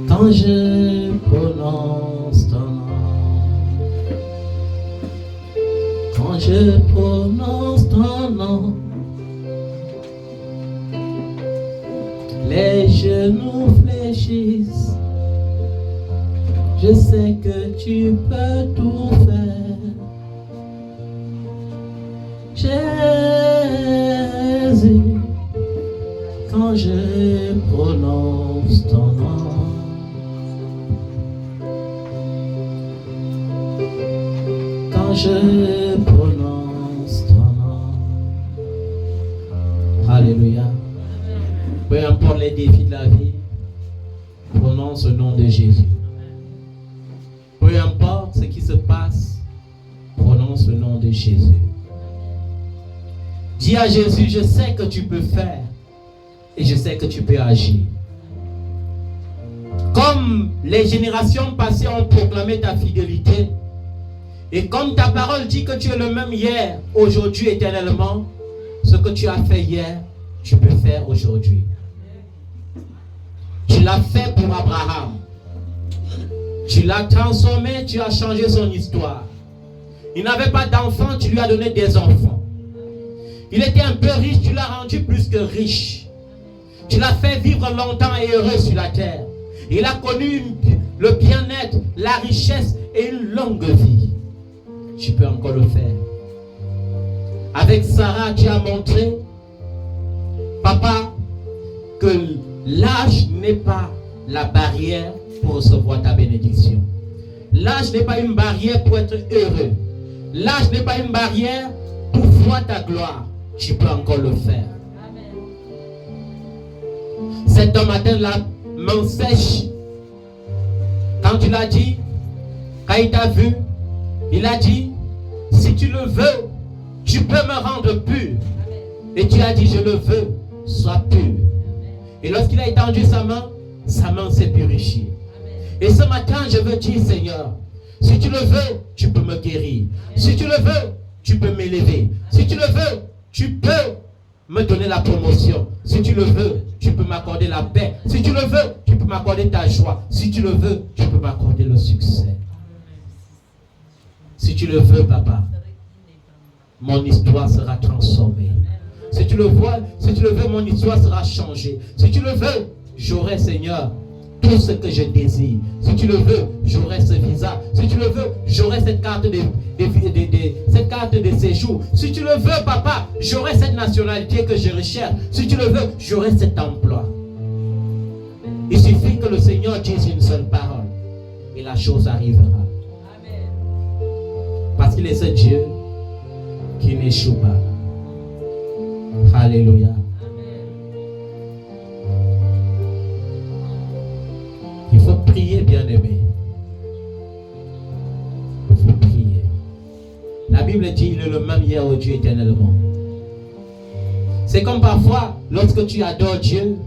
quand je prononce ton nom, quand je prononce ton nom, les genoux fléchissent. Je sais que tu peux tout faire. Jésus, quand je prononce ton nom, quand je prononce ton nom. Alléluia. Peu importe les défis de la vie, prononce le nom de Jésus. Peu importe ce qui se passe, prononce le nom de Jésus. Dis à Jésus, je sais que tu peux faire et je sais que tu peux agir. Comme comme les générations passées ont proclamé ta fidélité, et comme ta parole dit que tu es le même hier, aujourd'hui, éternellement, ce que tu as fait hier, tu peux faire aujourd'hui. Tu l'as fait pour Abraham. Tu l'as transformé, tu as changé son histoire. Il n'avait pas d'enfants, tu lui as donné des enfants. Il était un peu riche, tu l'as rendu plus que riche. Tu l'as fait vivre longtemps et heureux sur la terre. Il a connu le bien-être, la richesse et une longue vie. Tu peux encore le faire. Avec Sarah, tu as montré, papa, que l'âge n'est pas la barrière pour recevoir ta bénédiction. L'âge n'est pas une barrière pour être heureux. L'âge n'est pas une barrière pour voir ta gloire. Tu peux encore le faire. Amen. Cet matin, la main sèche. Quand tu l'as dit, quand il t'a vu, il a dit, si tu le veux, tu peux me rendre pur. Amen. Et tu as dit, je le veux, sois pur. Amen. Et lorsqu'il a étendu sa main s'est purifiée. Amen. Et ce matin, je veux dire, Seigneur, si tu le veux, tu peux me guérir. Si tu le veux, tu peux m'élever. Si tu le veux, tu peux me donner la promotion. Si tu le veux, tu peux m'accorder la paix. Si tu le veux, tu peux m'accorder ta joie. Si tu le veux, tu peux m'accorder le succès. Si tu le veux, papa, mon histoire sera transformée. Si tu le vois, si tu le veux, mon histoire sera changée. Si tu le veux, j'aurai, Seigneur, tout ce que je désire. Si tu le veux, j'aurai ce visa. Si tu le veux, j'aurai cette carte cette carte de séjour. Si tu le veux, papa, j'aurai cette nationalité que je recherche. Si tu le veux, j'aurai cet emploi. Il suffit que le Seigneur dise une seule parole et la chose arrivera. Amen. Parce qu'il est ce Dieu qui n'échoue pas. Alléluia. Il faut prier, bien-aimé. Il faut prier. La Bible dit, il est le même hier au Dieu éternellement. C'est comme parfois, lorsque tu adores Dieu,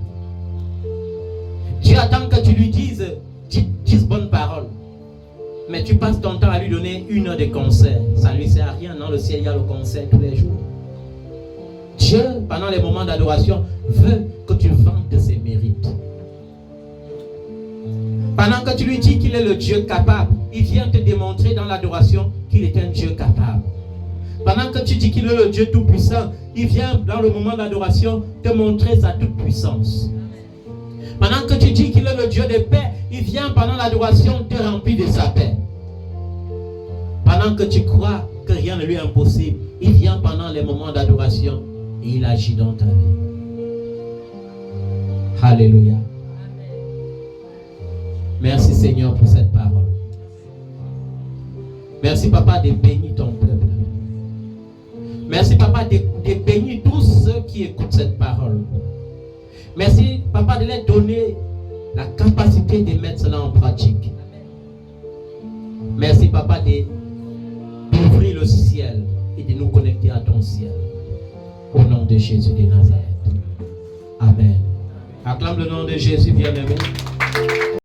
Dieu attend que tu lui dises 10 bonnes paroles. Mais tu passes ton temps à lui donner 1 heure de concert. Ça ne lui sert à rien. Dans le ciel, il y a le concert tous les jours. Dieu, pendant les moments d'adoration, veut que tu vantes ses mérites. Pendant que tu lui dis qu'il est le Dieu capable, il vient te démontrer dans l'adoration qu'il est un Dieu capable. Pendant que tu dis qu'il est le Dieu tout-puissant, il vient dans le moment d'adoration te montrer sa toute-puissance. Pendant que tu dis qu'il est le Dieu de paix, il vient pendant l'adoration te remplir de sa paix. Pendant que tu crois que rien ne lui est impossible, il vient pendant les moments d'adoration et il agit dans ta vie. Alléluia. Merci Seigneur pour cette parole. Merci Papa de bénir ton peuple. Merci Papa de bénir tous ceux qui écoutent cette parole. Merci Papa de leur donner la capacité de mettre cela en pratique. Merci Papa d'ouvrir le ciel et de nous connecter à ton ciel. Au nom de Jésus de Nazareth. Amen. Acclame le nom de Jésus, bien-aimé.